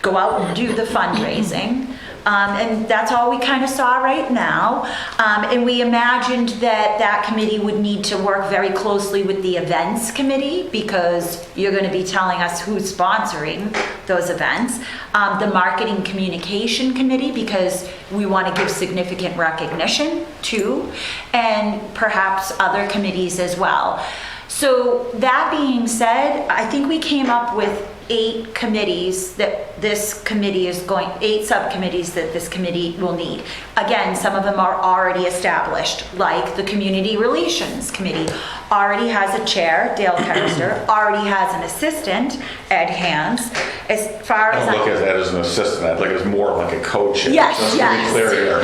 go out and do the fundraising. And that's all we kind of saw right now. And we imagined that committee would need to work very closely with the events committee, because you're going to be telling us who's sponsoring those events. The marketing communication committee, because we want to give significant recognition to, and perhaps other committees as well. So that being said, I think we came up with 8 committees that this committee is going, 8 subcommittees that this committee will need. Again, some of them are already established, like the Community Relations Committee already has a chair, Dale Kester, already has an assistant, Ed Hans. As far I as don't look at that as an assistant, I'd look at it as more like a coach. Yes, Just yes. to be clear here.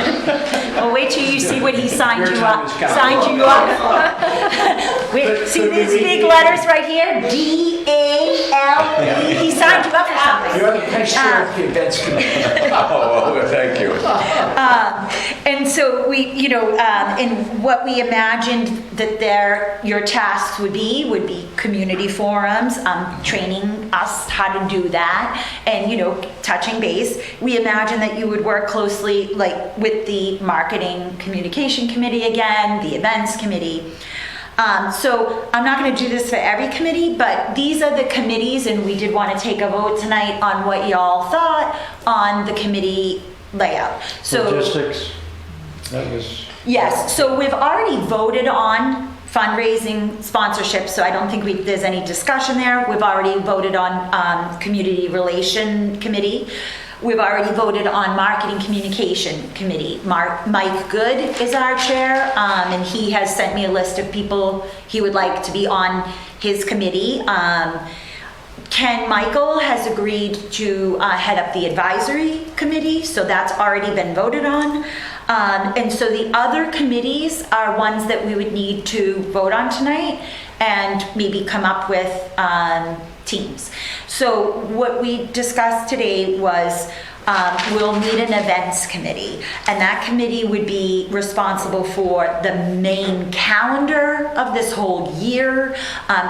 Well, wait till you see what he signed Your you time up. is coming. Signed you up. Wait, But see we these read big the- letters right here? D-A-L-E. He signed you up for something. You're the vice chair of the events committee. Oh, thank you. And so we, and what we imagined that your tasks would be community forums, training us how to do that, and, touching base. We imagine that you would work closely, like, with the marketing communication committee again, the events committee. So I'm not going to do this for every committee, but these are the committees, and we did want to take a vote tonight on what y'all thought on the committee layout. So Logistics, that was, yes, so we've already voted on fundraising sponsorship, so I don't think there's any discussion there. We've already voted on community relation committee. We've already voted on marketing communication committee. Mike Good is our chair, and he has sent me a list of people he would like to be on his committee. Ken Michael has agreed to head up the advisory committee, so that's already been voted on. And so the other committees are ones that we would need to vote on tonight and maybe come up with teams. So what we discussed today was we'll need an events committee, and that committee would be responsible for the main calendar of this whole year,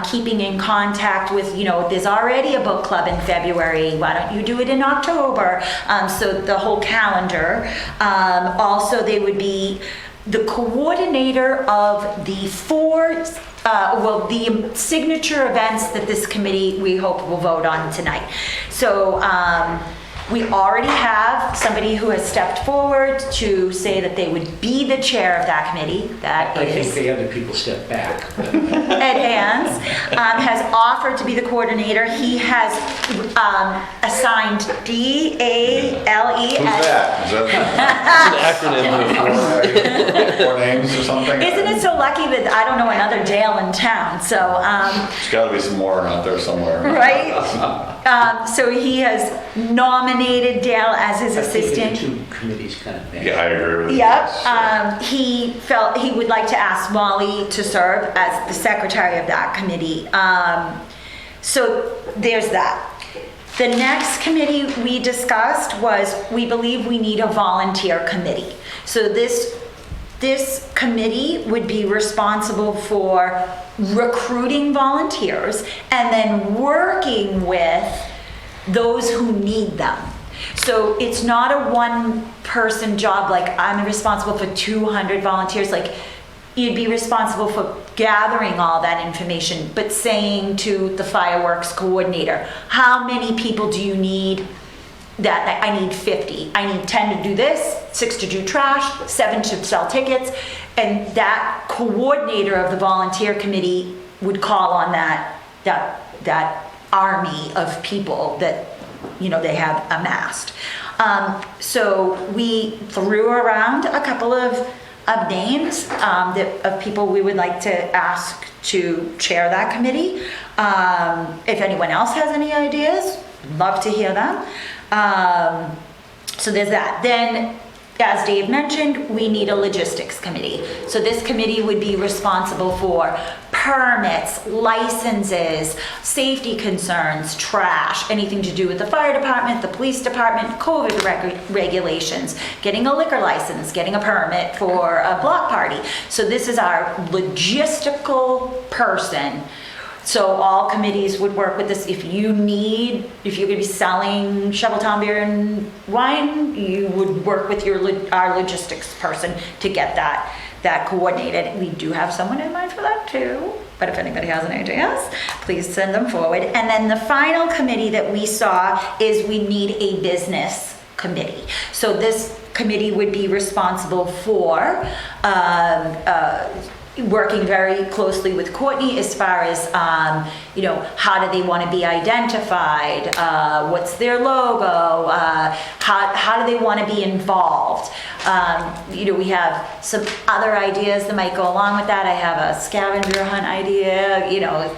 keeping in contact with, there's already a book club in February, why don't you do it in October? So the whole calendar. Also, they would be the coordinator of the the signature events that this committee, we hope, will vote on tonight. So we already have somebody who has stepped forward to say that they would be the chair of that committee. That I think is the other people step back. Ed Hans, has offered to be the coordinator. He has assigned DALE. Who's that? Is that It's an acronym. four names or something? Isn't it so lucky that I don't know another Dale in town? So, There's gotta be some more out there somewhere. right? So he has nominated Dale as his I think assistant. the two committees kind of match. Yeah, I agree with you. Yep. He felt he would like to ask Molly to serve as the secretary of that committee. So there's that. The next committee we discussed was, we believe we need a volunteer committee. So this committee would be responsible for recruiting volunteers and then working with those who need them. So it's not a one-person job, like I'm responsible for 200 volunteers. Like, you'd be responsible for gathering all that information, but saying to the fireworks coordinator, how many people do you need? That I need 50. I need 10 to do this, 6 to do trash, 7 to sell tickets. And that coordinator of the volunteer committee would call on that army of people that they have amassed. So we threw around a couple of names of people we would like to ask to chair that committee. If anyone else has any ideas, love to hear them. So there's that. Then, as Dave mentioned, we need a logistics committee. So this committee would be responsible for permits, licenses, safety concerns, trash, anything to do with the fire department, the police department, COVID regulations, getting a liquor license, getting a permit for a block party. So this is our logistical person. So all committees would work with this. If you're going to be selling Shoveltown beer and wine, you would work with our logistics person to get that coordinated. We do have someone in mind for that too, but if anybody has any ideas, please send them forward. And then the final committee that we saw is we need a business committee. So this committee would be responsible for working very closely with Courtney as far as, how do they want to be identified? What's their logo? How do they want to be involved? We have some other ideas that might go along with that. I have a scavenger hunt idea,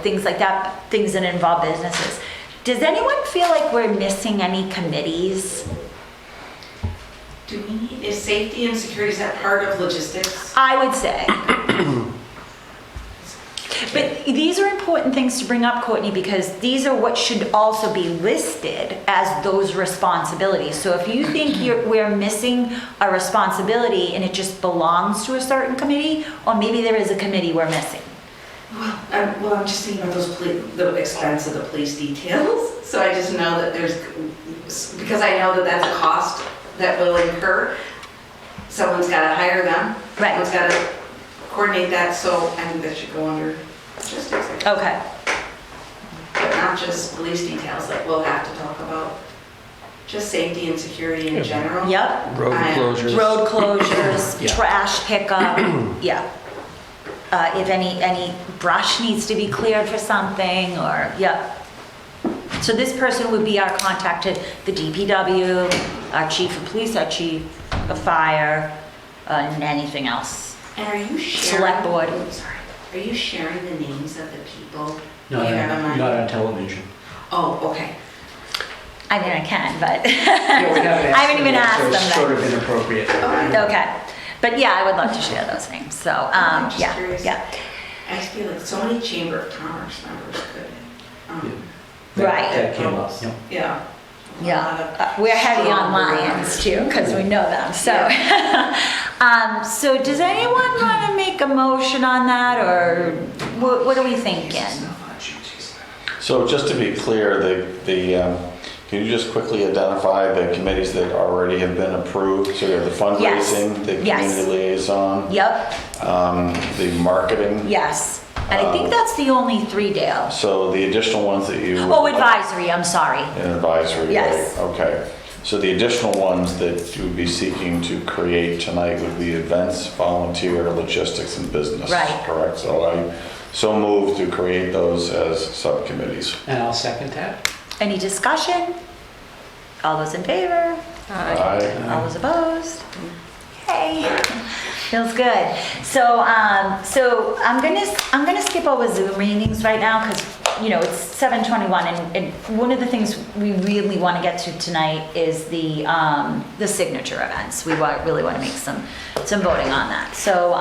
things like that, things that involve businesses. Does anyone feel like we're missing any committees? Is safety and security, is that part of logistics? I would say. But these are important things to bring up, Courtney, because these are what should also be listed as those responsibilities. So if you think we're missing a responsibility and it just belongs to a certain committee, or maybe there is a committee we're missing. Well, I'm just thinking about the expense of the police details. So I just know that because I know that that's a cost that will incur. Someone's got to hire them. Right. Someone's got to coordinate that, so I think that should go under logistics. Okay. But not just police details, like we'll have to talk about just safety and security in general. Yep. Road closures. Road closures, Yeah. trash pickup, yeah. If any brush needs to be cleared for something, or, yeah. So this person would be our contact to the DPW, our chief of police, our chief of fire, and anything else. And are you sharing? Select board. Oops, sorry. Are you sharing the names of the people? Not you have in mind? not on television. Oh, okay. I mean, I can, but Yeah, we haven't I haven't even yet, asked so them it's that. sort of inappropriate. Okay. But yeah, I would love to share those names. So, I'm just yeah, curious. yeah. I feel like so many Chamber of Commerce members could. That- Right. That came up, yeah. Yeah. A lot Yeah, of we're heavy on strong Lions too, because we know them, so. Yeah. So does anyone want to make a motion on that, or what are we thinking? So just to be clear, can you just quickly identify the committees that already have been approved? So you have the fundraising, the Yes. community liaison, Yep, the marketing. yes. And I think that's the only 3, Dale. So the additional ones that you. Oh, advisory, I'm sorry. An advisory, Yes. right, okay. So the additional ones that you would be seeking to create tonight would be events, volunteer, logistics, and business. Right. Correct, so I so move to create those as subcommittees. And I'll second that. Any discussion? All those in favor? Aye. All those opposed? Yay, feels good. So, I'm gonna skip over Zoom meetings right now because, it's 7:21 and one of the things we really want to get to tonight is the signature events. We really want to make some voting on that. So,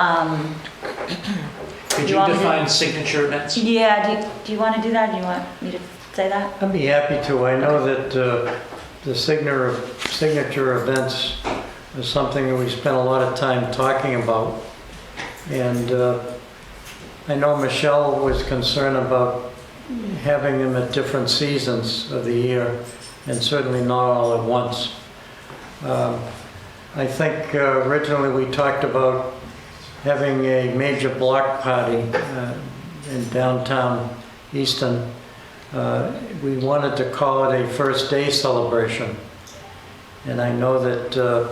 Could You you want me to- define signature events? yeah, do you want to do that? Do you want me to say that? I'd be happy to. I know that the signature events is something that we spent a lot of time talking about. And I know Michelle was concerned about having them at different seasons of the year, and certainly not all at once. I think originally we talked about having a major block party in downtown Easton. We wanted to call it a first day celebration. And I know that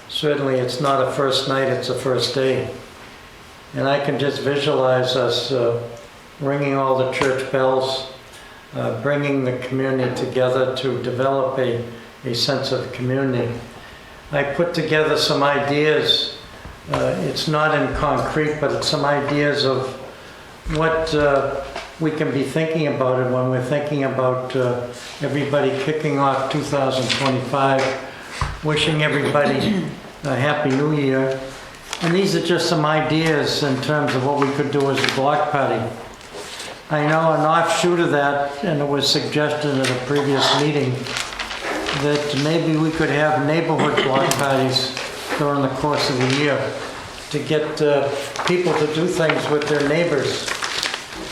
certainly it's not a first night, it's a first day. And I can just visualize us ringing all the church bells, bringing the community together to develop a sense of community. I put together some ideas. It's not in concrete, but it's some ideas of what we can be thinking about it when we're thinking about everybody kicking off 2025, wishing everybody a Happy New Year. And these are just some ideas in terms of what we could do as a block party. I know an offshoot of that, and it was suggested at a previous meeting, that maybe we could have neighborhood block parties during the course of the year to get people to do things with their neighbors.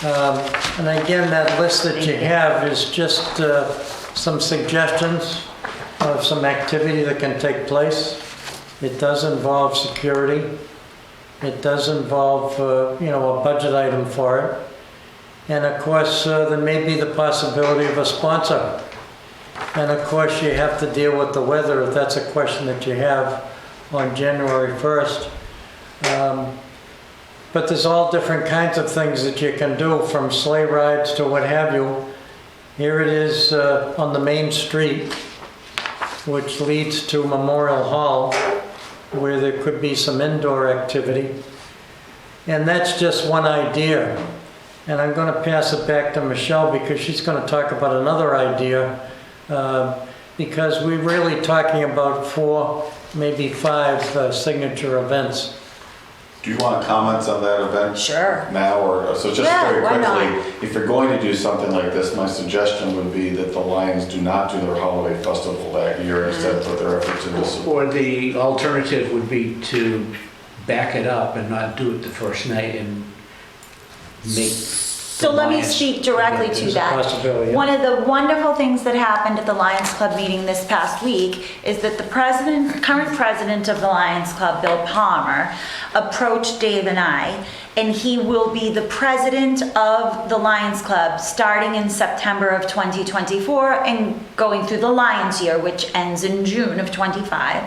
And again, that list that you have is just some suggestions of some activity that can take place. It does involve security. It does involve, a budget item for it. And of course, there may be the possibility of a sponsor. And of course, you have to deal with the weather if that's a question that you have on January 1st. But there's all different kinds of things that you can do, from sleigh rides to what have you. Here it is on the main street, which leads to Memorial Hall, where there could be some indoor activity. And that's just one idea. And I'm going to pass it back to Michelle because she's going to talk about another idea, because we're really talking about 4, maybe 5 signature events. Do you want comments on that event? Sure. Now, or, so just Yeah, very why not? quickly, if you're going to do something like this, my suggestion would be that the Lions do not do their holiday festival that year, instead put their efforts into. Or the alternative would be to back it up and not do it the first night and make. So let me speak directly to There's a that. possibility, yeah. One of the wonderful things that happened at the Lions Club meeting this past week is that the current president of the Lions Club, Bill Palmer, approached Dave and I, and he will be the president of the Lions Club starting in September of 2024 and going through the Lions year, which ends in June of 25.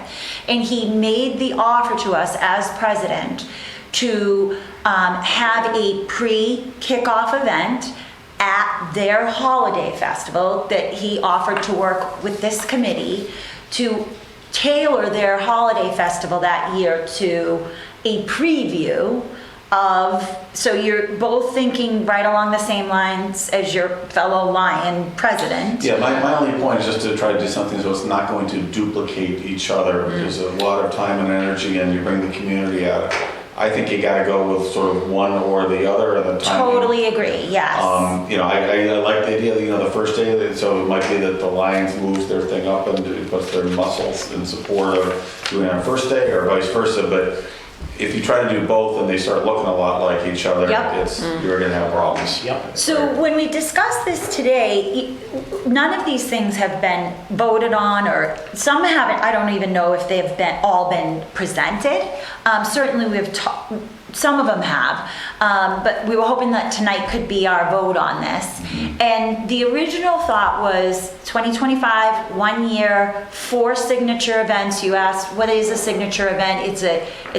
And he made the offer to us as president to have a pre-kickoff event at their holiday festival, that he offered to work with this committee to tailor their holiday festival that year to a preview so you're both thinking right along the same lines as your fellow Lion president. Yeah, my only point is just to try to do something so it's not going to duplicate each other. There's a lot of time and energy and you bring the community out. I think you gotta go with sort of one or the other and the timing. Totally agree, yes. I like the idea, the first day, so it might be that the Lions moves their thing up and puts their muscles in support of doing it on first day or vice versa, but if you try to do both and they start looking a lot like each other, Yep. you're gonna have problems. Yep. So when we discussed this today, none of these things have been voted on, or some haven't. I don't even know if they've all been presented. Certainly we've some of them have, but we were hoping that tonight could be our vote on this. And the original thought was 2025, 1 year, 4 signature events. You asked, what is a signature event? It's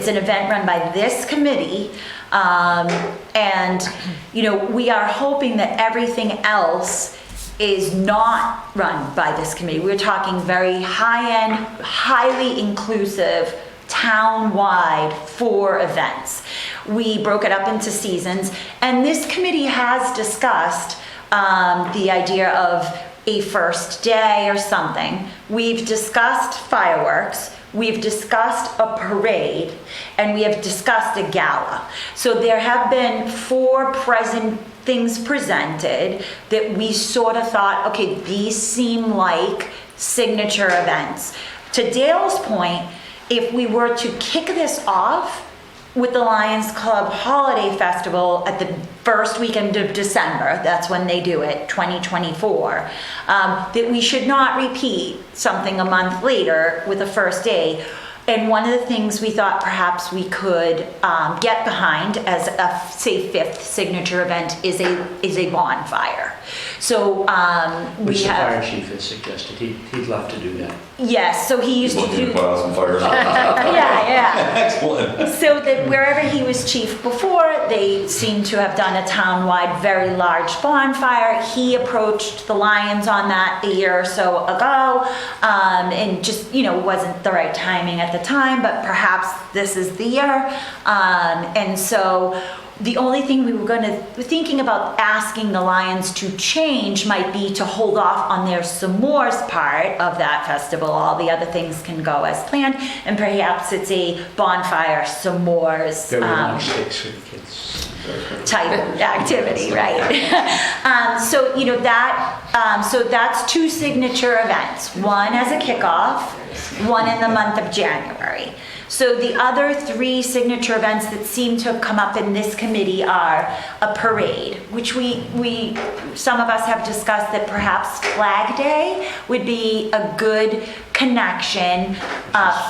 an event run by this committee. And, we are hoping that everything else is not run by this committee. We're talking very high-end, highly inclusive, town-wide 4 events. We broke it up into seasons, and this committee has discussed the idea of a first day or something. We've discussed fireworks, we've discussed a parade, and we have discussed a gala. So there have been 4 things presented that we sort of thought, okay, these seem like signature events. To Dale's point, if we were to kick this off with the Lions Club Holiday Festival at the first weekend of December, that's when they do it, 2024, that we should not repeat something a month later with the first day. And one of the things we thought perhaps we could get behind as a, say, 5th signature event is a bonfire. So Which the fire chief has suggested. He'd love to do that. Yes, so he used to Looking do. to put out some fires. Yeah. Excellent. So that wherever he was chief before, they seem to have done a town-wide, very large bonfire. He approached the Lions on that a year or so ago, and just, wasn't the right timing at the time, but perhaps this is the year. And so the only thing we were thinking about asking the Lions to change might be to hold off on their s'mores part of that festival. All the other things can go as planned, and perhaps it's a bonfire s'mores Very long sticks for the kids. type activity, right? So that's 2 signature events. One as a kickoff, one in the month of January. So the other 3 signature events that seem to have come up in this committee are a parade, which some of us have discussed that perhaps Flag Day would be a good connection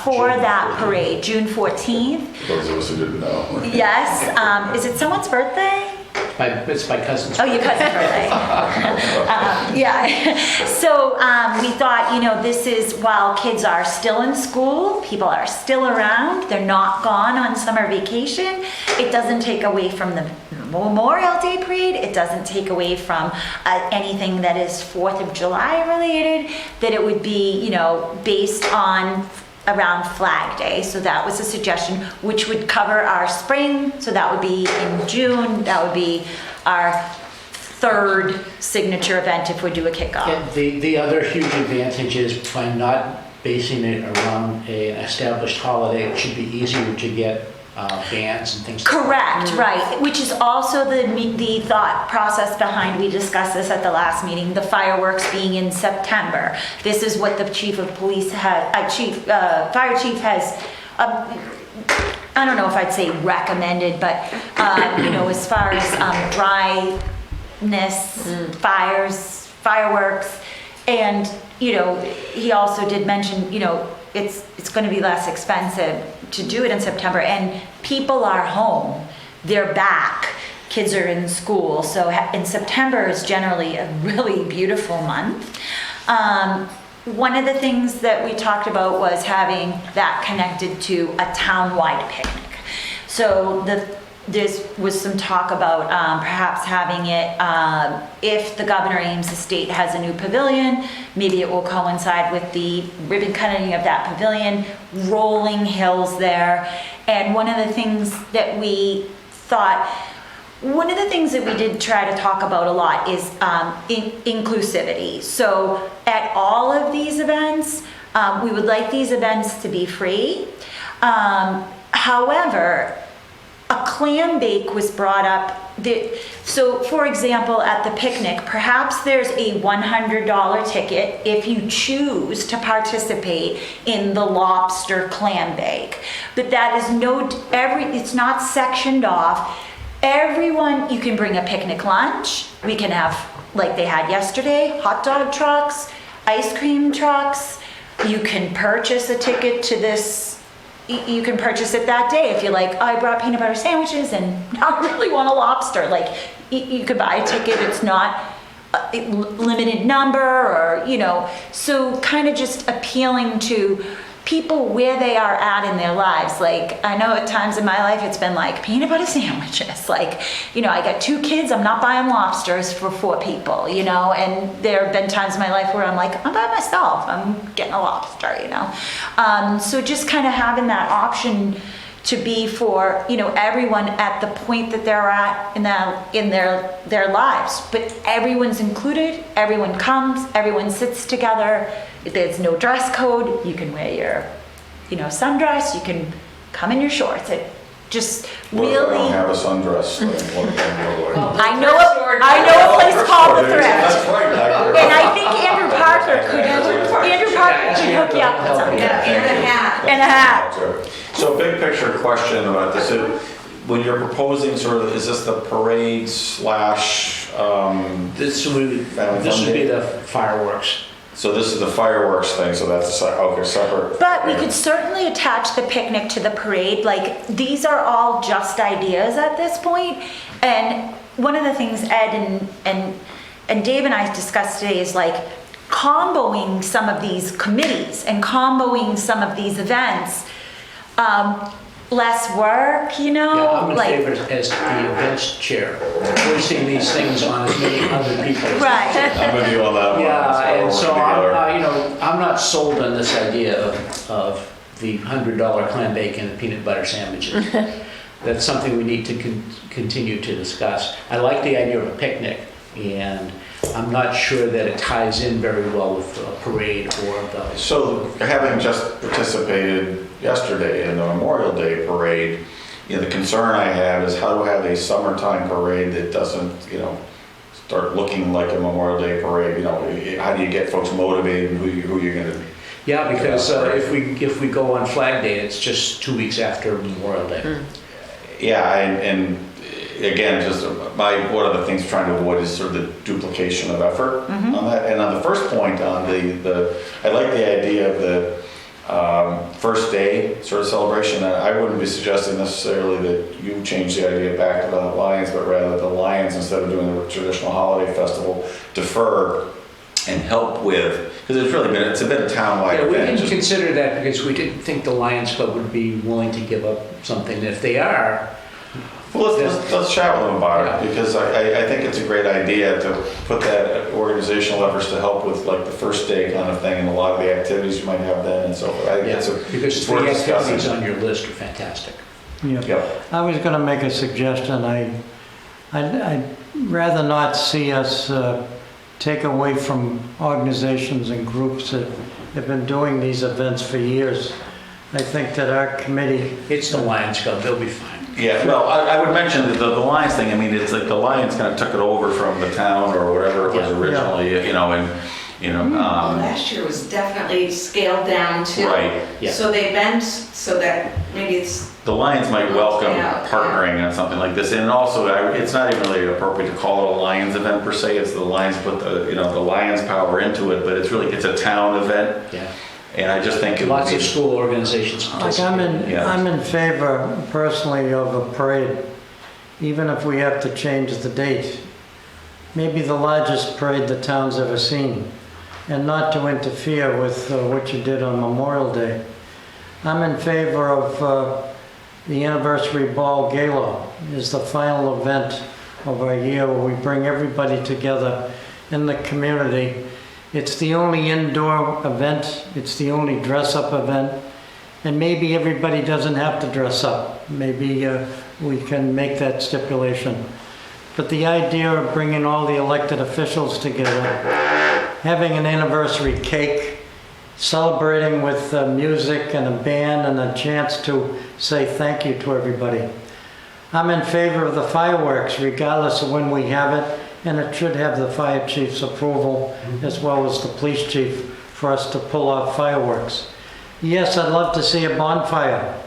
for that parade, June 14th. Those of us who didn't know. Yes, is it someone's birthday? It's my cousin's. Oh, your cousin's birthday. Yeah. So we thought, this is while kids are still in school, people are still around, they're not gone on summer vacation. It doesn't take away from the Memorial Day parade. It doesn't take away from anything that is 4th of July related, that it would be, based on around Flag Day. So that was a suggestion, which would cover our spring. So that would be in June. That would be our 3rd signature event if we do a kickoff. And the other huge advantage is by not basing it around an established holiday, it should be easier to get bands and things like that. Correct, right. Which is also the thought process behind, we discussed this at the last meeting, the fireworks being in September. This is what the chief of police fire chief has, I don't know if I'd say recommended, but, as far as dryness, fireworks, and, he also did mention, it's going to be less expensive to do it in September, and people are home, they're back, kids are in school, so in September is generally a really beautiful month. One of the things that we talked about was having that connected to a town-wide picnic. So there was some talk about perhaps having it, if the Governor Ames Estate has a new pavilion, maybe it will coincide with the ribbon cutting of that pavilion, rolling hills there. And one of the things that we thought, one of the things that we did try to talk about a lot is inclusivity. So at all of these events, we would like these events to be free. However, a clam bake was brought up. So for example, at the picnic, perhaps there's a $100 ticket if you choose to participate in the lobster clam bake. But that is it's not sectioned off. Everyone, you can bring a picnic lunch. We can have, like they had yesterday, hot dog trucks, ice cream trucks. You can purchase a ticket to this. You can purchase it that day if you're like, oh, I brought peanut butter sandwiches and I really want a lobster. Like, you could buy a ticket. It's not a limited number or, so kind of just appealing to people where they are at in their lives. Like, I know at times in my life it's been like peanut butter sandwiches. Like, I got 2 kids, I'm not buying lobsters for 4 people, and there have been times in my life where I'm like, I'm by myself, I'm getting a lobster, So just kind of having that option to be for, everyone at the point that they're at in their lives. But everyone's included, everyone comes, everyone sits together. There's no dress code. You can wear your, sundress. You can come in your shorts. It just What if I really. don't have a sundress? I know a place called the That's Thrift, right. and I think Andrew Parker could hook you up with something. And a hat. And a hat. So big picture question about this. When you're proposing is this the parade slash, This would be the fireworks. so this is the fireworks thing, so that's separate. But we could certainly attach the picnic to the parade. Like, these are all just ideas at this point. And one of the things Ed and Dave and I discussed today is like comboing some of these committees and comboing some of these events. Less work, Yeah, I'm in like. favor as the events chair, forcing these things on as many other people. Right. I'm with you on that one. Yeah, and so together. I'm not sold on this idea of the $100 clam bake and the peanut butter sandwiches. That's something we need to continue to discuss. I like the idea of a picnic, and I'm not sure that it ties in very well with a parade or the. So having just participated yesterday in the Memorial Day parade, the concern I have is how to have a summertime parade that doesn't, start looking like a Memorial Day parade. How do you get folks motivated and who you're going to? Yeah, because if we go on Flag Day, it's just 2 weeks after Memorial Day. Yeah, and again, just one of the things we're trying to avoid is sort of the duplication of effort on that. And on the first point on I like the idea of the first day sort of celebration. I wouldn't be suggesting necessarily that you change the idea back to the Lions, but rather the Lions, instead of doing the traditional holiday festival, defer and help with, because it's a bit of town-wide Yeah, we event. didn't consider that because we didn't think the Lions Club would be willing to give up something. If they are, Well, let's chat with them about it, because I think it's a great idea to put that organizational efforts to help with like the first day kind of thing and a lot of the activities you might have then and so forth. I think because it's 3 worth activities discussing. on your list are fantastic. Yeah. Yep. I was going to make a suggestion. I'd rather not see us take away from organizations and groups that have been doing these events for years. I think that our committee, It's the Lions Club, they'll be fine. Yeah, well, I would mention that the Lions thing, it's like the Lions kind of took it over from the town or whatever it was Yeah. originally, Last year was definitely scaled down too. Right. Yeah. So they bend so that maybe it's, The Lions might welcome Yeah. partnering on something like this, and also it's not even really appropriate to call it a Lions event per se. It's the Lions put the Lions power into it, but it's a town event, Yeah. and I just think it would Lots be. of school organizations like participate. Yeah. I'm in favor personally of a parade, even if we have to change the date. Maybe the largest parade the town's ever seen, and not to interfere with what you did on Memorial Day. I'm in favor of the Anniversary Ball Gala is the final event of our year where we bring everybody together in the community. It's the only indoor event, it's the only dress-up event, And maybe everybody doesn't have to dress up. Maybe we can make that stipulation. But the idea of bringing all the elected officials together, having an anniversary cake, celebrating with music and a band and a chance to say thank you to everybody. I'm in favor of the fireworks regardless of when we have it, and it should have the fire chief's approval as well as the police chief for us to pull off fireworks. Yes, I'd love to see a bonfire.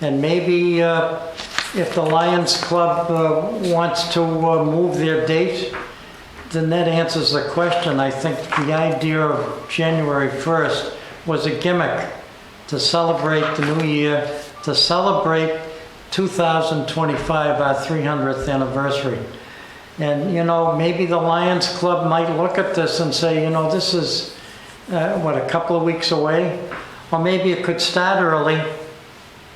And maybe if the Lions Club wants to move their date, then that answers the question. I think the idea of January 1st was a gimmick to celebrate the new year, to celebrate 2025, our 300th anniversary. And, you know, maybe the Lions Club might look at this and say, you know, this is, a couple of weeks away? Or maybe it could start early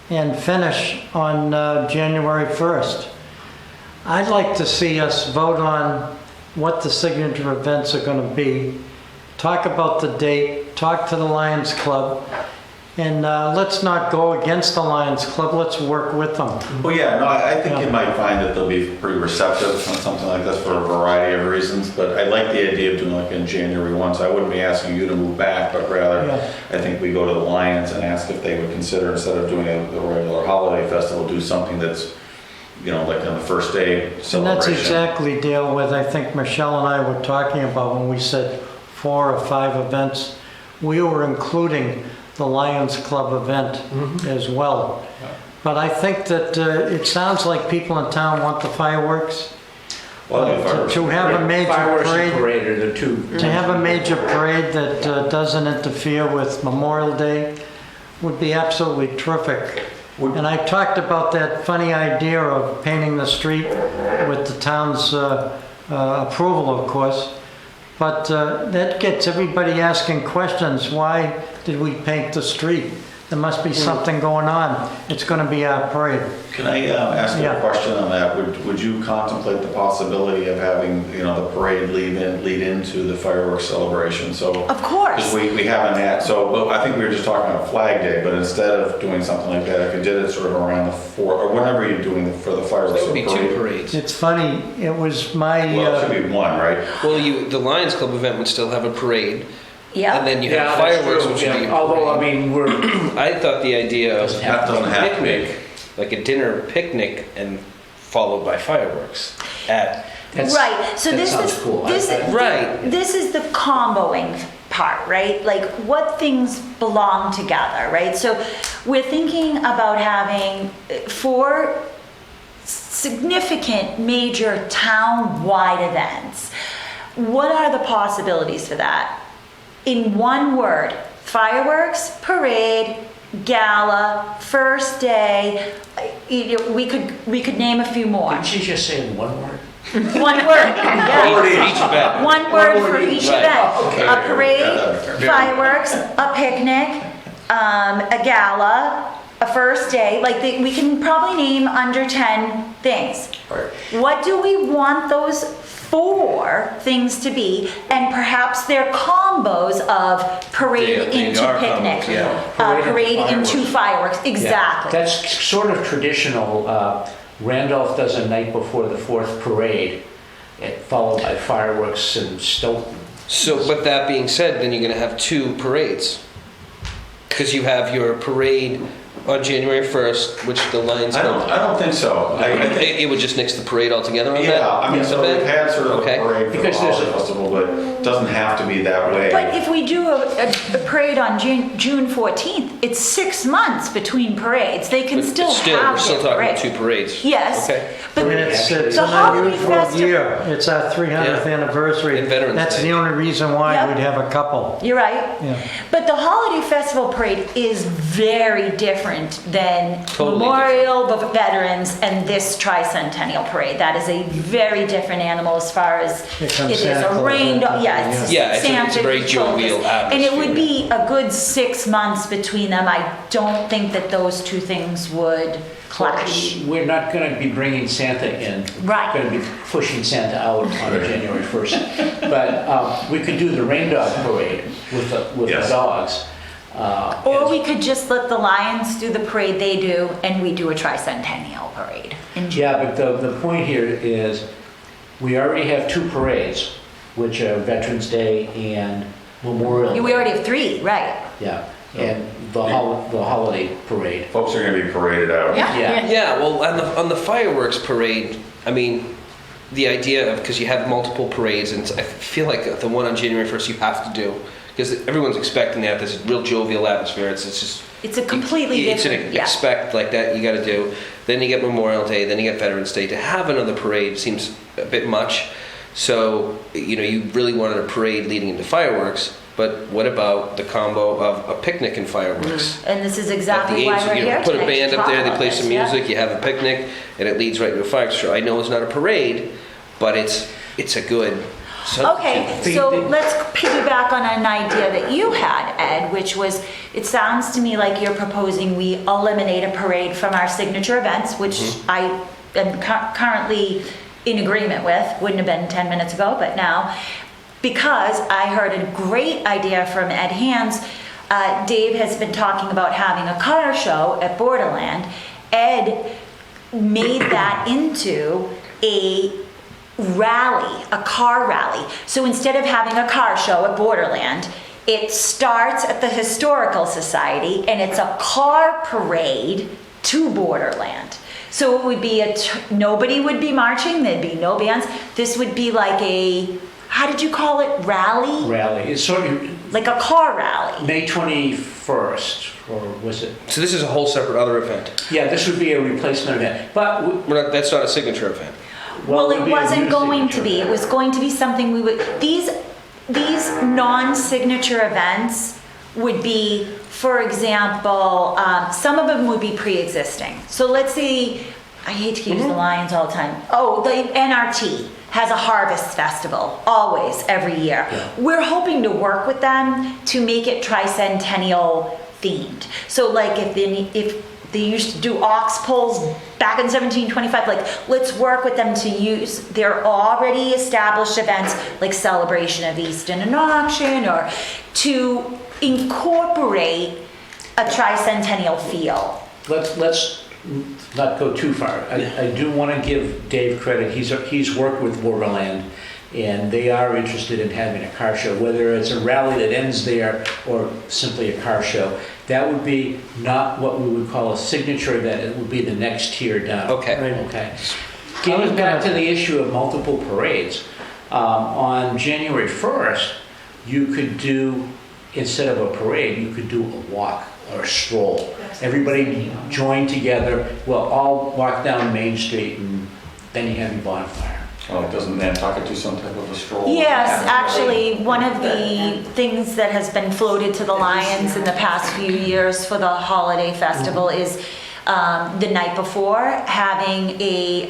and finish on January 1st. I'd like to see us vote on what the signature events are going to be, talk about the date, talk to the Lions Club, and let's not go against the Lions Club, let's work with them. Well, yeah, no, I think you might find that they'll be pretty receptive on something like this for a variety of reasons, but I like the idea of doing like in January 1, so I wouldn't be asking you to move back, but rather, I think we go to the Lions and ask if they would consider, instead of doing a regular holiday festival, do something that's, you know, like on the first day celebration. And that's exactly, Dale, what I think Michelle and I were talking about when we said 4 or 5 events. We were including the Lions Club event as well. But I think that it sounds like people in town want the fireworks. Well, To have a major Fireworks and parade, parade are the two. to have a major parade that doesn't interfere with Memorial Day would be absolutely terrific. And I talked about that funny idea of painting the street with the town's approval, of course. But that gets everybody asking questions. Why did we paint the street? There must be something going on. It's going to be our parade. Can I ask you a question on that? Would you contemplate the possibility of having, you know, the parade lead into the fireworks celebration? So Of course. because we haven't had, but I think we were just talking about Flag Day, but instead of doing something like that, if you did it sort of around the 4th or whenever you're doing for the fireworks That would be 2 parade. parades. It's funny, it was my... Well, it should be 1, right? Well, the Lions Club event would still have a parade, and Yeah. then you have Yeah, fireworks, that's which true. would be Yeah. a Although, I parade. mean, we're, I thought the idea of That doesn't have to be. picnic, like a dinner picnic, and followed by fireworks at. that's, Right, so that this sounds is, cool. Right. this is the comboing part, right? Like what things belong together, right? So we're thinking about having 4 significant major town-wide events. What are the possibilities for that? In one word, fireworks, parade, gala, first day, we could name a few more. Did she just say one word? One word, For yeah. each event. One word for each Right. event. Okay. A parade, Yeah. fireworks, a picnic, a gala, a first day. Like we can probably name under 10 things. Right. What do we want those 4 things to be? And perhaps they're combos of parade They into are picnic, combos, yeah. parade into fireworks. Yeah, Exactly. that's sort of traditional. Randolph does a night before the 4th parade, followed by fireworks in Stoughton. So, but that being said, then you're going to have 2 parades. Because you have your parade on January 1st, which the Lions I Club. don't think so. I think, It would just nix the parade altogether on that? yeah, I mean, so we've had sort of Okay. a parade for the Because there's holiday a- festival, but it doesn't have to be that way. But if we do a parade on June 14th, it's 6 months between parades. They can But still we're have still their talking about parade. 2 parades. Yes, Okay. but I mean, it's the an holiday unusual festival, year. It's our 300th Yeah. anniversary. And Veterans That's Day. the only reason why Yep. we'd have a couple. you're right. Yeah. But the holiday festival parade is very different than Totally Memorial of Veterans and this Tricentennial parade. That is a very different animal as far as Here it comes is Santa a Claus, rain, yeah. yeah, it's Yeah, it's a Santa very focus. jovial And it would atmosphere. be a good 6 months between them. I don't think that those 2 things would clash. We're not going to be bringing Santa in. Right. Going to be pushing Santa out on January 1st. But we could do the rain dog parade with the Yes. dogs. Or as- we could just let the Lions do the parade they do, and we do a Tricentennial parade in June. Yeah, but the point here is, we already have two parades, which are Veterans Day and Memorial Day. We already have 3, right? Yeah, and the holiday parade. Folks are gonna be paraded out. Yeah. Yeah, well, on the fireworks parade, I mean, the idea of, because you have multiple parades, and I feel like the one on January 1st you have to do, because everyone's expecting that. There's a real jovial atmosphere. It's just. It's a completely it's different, an yeah. expect like that you got to do. Then you get Memorial Day, then you get Veterans Day. To have another parade seems a bit much. So, you really wanted a parade leading into fireworks, but what about the combo of a picnic and fireworks? And this is At the exactly why age, we're here put a tonight to band up talk there, they about play this, some yeah. music, you have a picnic, and it leads right into a fireworks show. I know it's not a parade, but it's a good Okay, substitute. so let's piggyback on an idea that you had, Ed, which was, it sounds to me like you're proposing we eliminate a parade from our signature events, which I am currently in agreement with, wouldn't have been 10 minutes ago, but now, because I heard a great idea from Ed Hands. Dave has been talking about having a car show at Borderland. Ed made that into a rally, a car rally. So instead of having a car show at Borderland, it starts at the Historical Society and it's a car parade to Borderland. So it would be nobody would be marching, there'd be no bands. This would be like a, how did you call it, rally? Rally, it's sort of Like a car rally. May 21st, or was it? So this is a whole separate other event. Yeah, this would be a replacement event, but, That's not a signature event. Well, would it be a wasn't new going to signature be. It event. was going to be something we would, these non-signature events would be, for example, some of them would be pre-existing. So let's say, I hate to use the Lions all the time. Oh, the NRT has a harvest festival, always, every year. Yeah. We're hoping to work with them to make it Tricentennial themed. So like if they used to do ox pulls back in 1725, like let's work with them to use their already established events like Celebration of Easton and Auction, or to incorporate a Tricentennial feel. let's not go too far. I do want to give Dave credit. He's worked with Borderland, and they are interested in having a car show, whether it's a rally that ends there or simply a car show. That would be not what we would call a signature event. It would be the next tier down. Okay. Okay. Getting back to the issue of multiple parades, on January 1st, you could do, instead of a parade, you could do a walk or a stroll. Everybody join together, well, all walk down Main Street, and then you have your bonfire. Oh, doesn't Nantucket do some type of a stroll? Yes, actually, one of the things that has been floated to the Lions in the past few years for the holiday festival is the night before, having a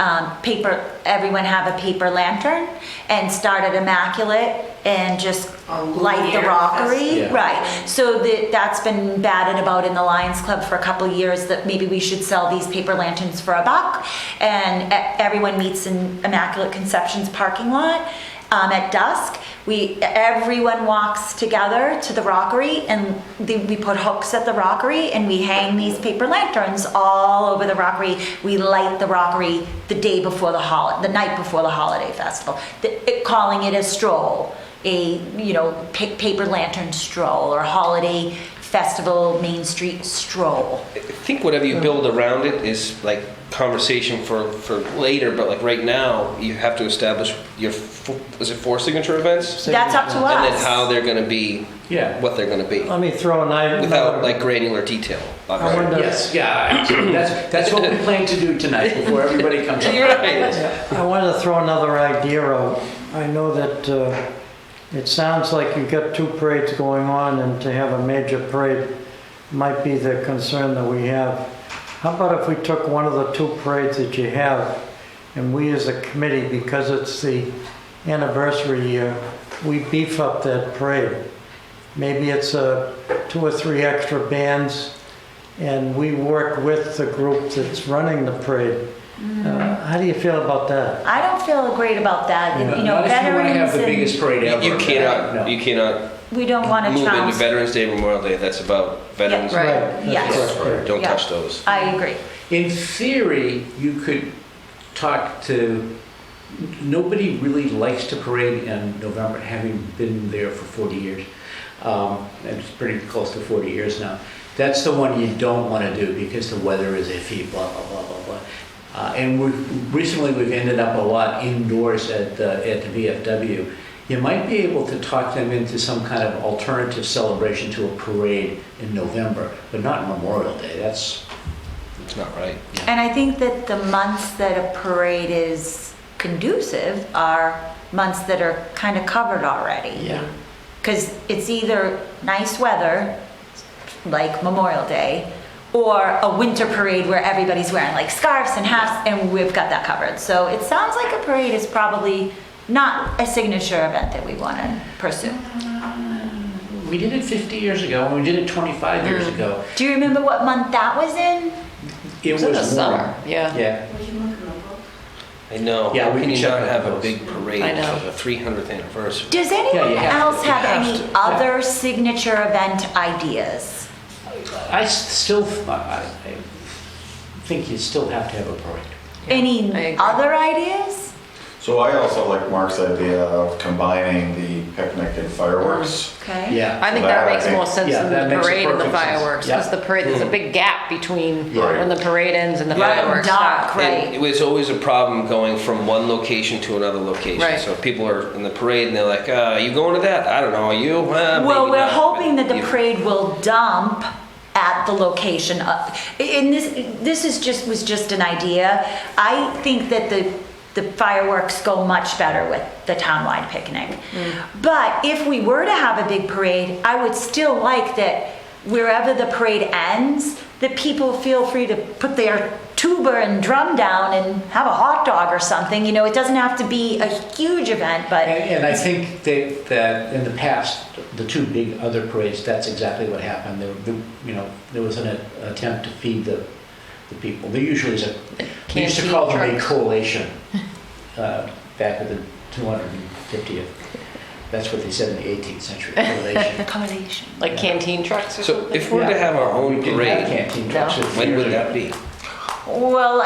everyone have a paper lantern and start at Immaculate and just light the Lumiere rockery. Yeah. Right, so that's been batted about in the Lions Club for a couple of years, that maybe we should sell these paper lanterns for $1, and everyone meets in Immaculate Conception's parking lot at dusk. Everyone walks together to the rockery, and we put hooks at the rockery, and we hang these paper lanterns all over the rockery. We light the rockery the day before the night before the holiday festival, calling it a stroll, a paper lantern stroll, or holiday festival Main Street stroll. I think whatever you build around it is like conversation for later, but like right now, you have to establish is it 4 signature events? That's up to us. And then how they're going to be, Yeah. what they're going to be, Let me throw an item. without like granular detail. I wonder- Yes, yeah, that's what we plan to do tonight before everybody comes up. You're right. I wanted to throw another idea out. I know that it sounds like you've got 2 parades going on, and to have a major parade might be the concern that we have. How about if we took one of the 2 parades that you have, and we as a committee, because it's the anniversary year, we beef up that parade. Maybe it's 2 or 3 extra bands, and we work with the group that's running the parade. How do you feel about that? I don't feel great about that. Not if you want to have Veterans the and biggest parade ever. You No. cannot we don't want to Move into trounce. Veterans Day, Memorial Day, that's about veterans. Right. Right, Yes. that's correct. Don't Yeah. touch those. I agree. In theory, you could talk to, nobody really likes to parade in November, having been there for 40 years. And it's pretty close to 40 years now. That's the one you don't want to do because the weather is iffy, blah, blah, blah, blah, blah. And recently we've ended up a lot indoors at the VFW. You might be able to talk them into some kind of alternative celebration to a parade in November, but not Memorial Day. That's, It's not right. And I think that the months that a parade is conducive are months that are kind of covered already. yeah. Because it's either nice weather, like Memorial Day, or a winter parade where everybody's wearing like scarves and hats, and we've got that covered. So it sounds like a parade is probably not a signature event that we want to pursue. We did it 50 years ago, and we did it 25 years ago. Do you remember what month that was in? It It's in the was summer, warm. yeah. Yeah. We can look in the book. I know. Yeah, How we can can you check not out have a those. big parade I know. for the 300th anniversary? Does anyone you have else to. have You have any to. other signature event ideas? I think you still have to have a parade. I Any agree. other ideas? So I also like Mark's idea of combining the picnic and fireworks. Okay. Yeah. I think That that makes I more think- sense yeah, than that the makes parade and the perfect sense. fireworks, Yeah. because the parade, there's a big gap between Right. when the parade ends and the Yeah. fireworks Dark, start. right. And it was always a problem going from one location to another location. Right. So people are in the parade and they're like, you going to that? I don't know, are you? Well, Maybe we're not." hoping that the You- parade will dump at the location. And this was just an idea. I think that the fireworks go much better with the townwide picnic. But if we were to have a big parade, I would still like that wherever the parade ends, that people feel free to put their tuba and drum down and have a hot dog or something. You know, it doesn't have to be a huge event, but And I think that in the past, the two big other parades, that's exactly what happened. There was an attempt to feed the people. There usually is we used to Canteen call them a trucks. collation back at the 250th. That's what they said in the 18th century, collation. accommodation. Like canteen trucks or So something? if we're to have our own We didn't have parade, canteen trucks No. 50 when years would ago. that be? Well,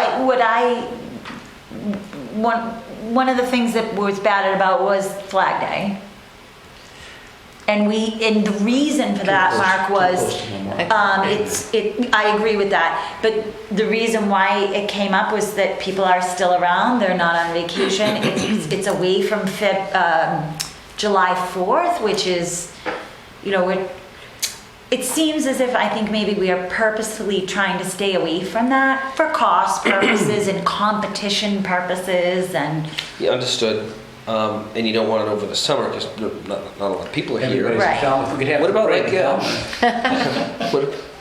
one of the things that was batted about was Flag Day. And the reason for that, Mark, Too was, close to Memorial. I agree with that. But the reason why it came up was that people are still around, they're not on vacation. It's away from July 4th, which is, it seems as if I think maybe we are purposefully trying to stay away from that for cost purposes and competition purposes and, You understood. And you don't want it over the summer because not a lot of people are here. Everybody's Right. in Falmouth. If we could have What a about parade like, in Falmouth.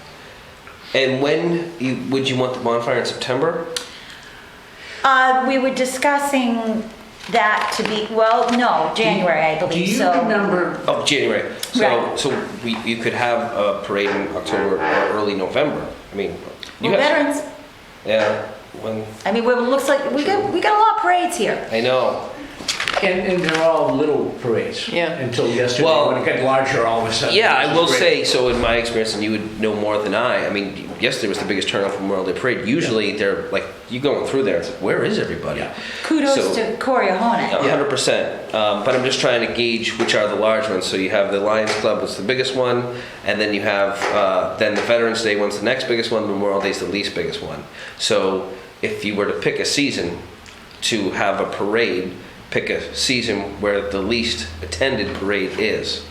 And would you want the bonfire in September? we were discussing that to be, January, I Do believe, you so. remember, Oh, January. Right. So you could have a parade in October or early November. I mean, you Well, have veterans, yeah. When I mean, it looks like we got a lot of parades here. I know. and they're all little parades. Yeah. Until yesterday, Well, when it got larger all of a sudden. Yeah, This I is will great. say, so in my experience, and you would know more than I mean, yesterday was the biggest turnout for Memorial Day Parade. Usually they're like, you going through there, it's like, where is everybody? Yeah. Kudos So- to Corey Ahonet. 100%. But I'm just trying to gauge which are the large ones. So you have the Lions Club was the biggest one, and then you have then the Veterans Day one's the next biggest one, Memorial Day's the least biggest one. So if you were to pick a season to have a parade, pick a season where the least attended parade is.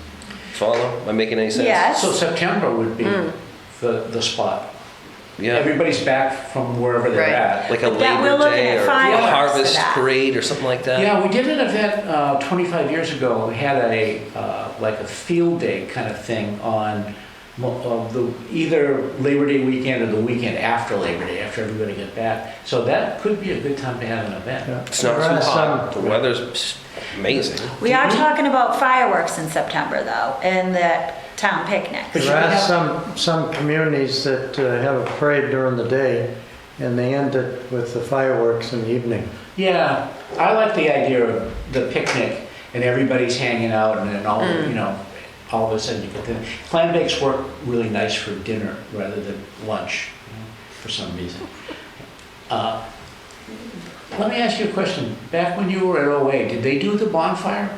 Follow? Am I making any sense? Yes. So September would be the spot. Yeah. Everybody's back from wherever they're Right. at. Like a But that- we're Labor looking Day at or a fireworks Harvest for that. Parade or something like that. Yeah, we did an event 25 years ago. We had like a field day kind of thing on either Labor Day weekend or the weekend after Labor Day, after everybody got back. So that could be a good time to have an event. Yeah. It's not There too are hot. some- The weather's amazing. We are talking about fireworks in September though, and the town picnic. But There you are have- some communities that have a parade during the day, and they end it with the fireworks in the evening. Yeah, I like the idea of the picnic and everybody's hanging out and then all, all of a sudden you get dinner. Clam bakes work really nice for dinner rather than lunch, for some reason. Let me ask you a question. Back when you were at OA, did they do the bonfire?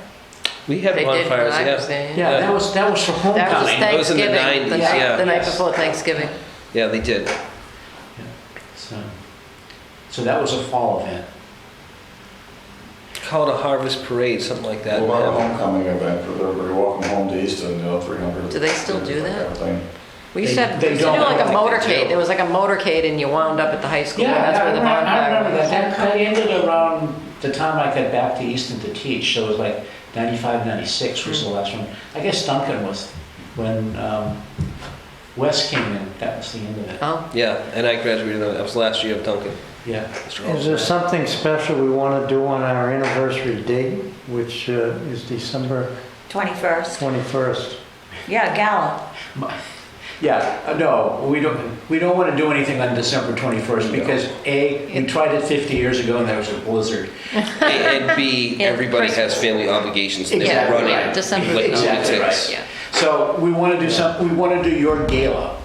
We had They did when bonfires, I was yeah. there. Yeah, that was for That was homecoming. That was in the Thanksgiving, 90s, yeah. the night Yes. before Thanksgiving. Yeah, they did. So that was a fall event. Call it a harvest parade, something like that. Well, our homecoming event, with everybody walking home to Easton, 300. Do they still do that? kind of thing. We used to They we used to don't. do like a I don't think they motorcade. do. There was like a motorcade and you wound up at the high school. and that's where the I bonfire remember was. that. That ended around the time I got back to Easton to teach, so it was like 95, 96 was the last one. I guess Duncan was when Wes came in, that was the end of it. Oh, Yeah, and I graduated, that was the last year of Duncan. Yeah. Is there something special we want to do on our anniversary date, which is December 21st. 21st? Yeah, gala. Yeah, no, we don't want to do anything on December 21st because we tried it 50 years ago and there was a blizzard. And B, Yeah, everybody has Christmas. family obligations that Exactly they're running. right. December. Like Exactly lunatics. Yeah. So we want to do we want to do your gala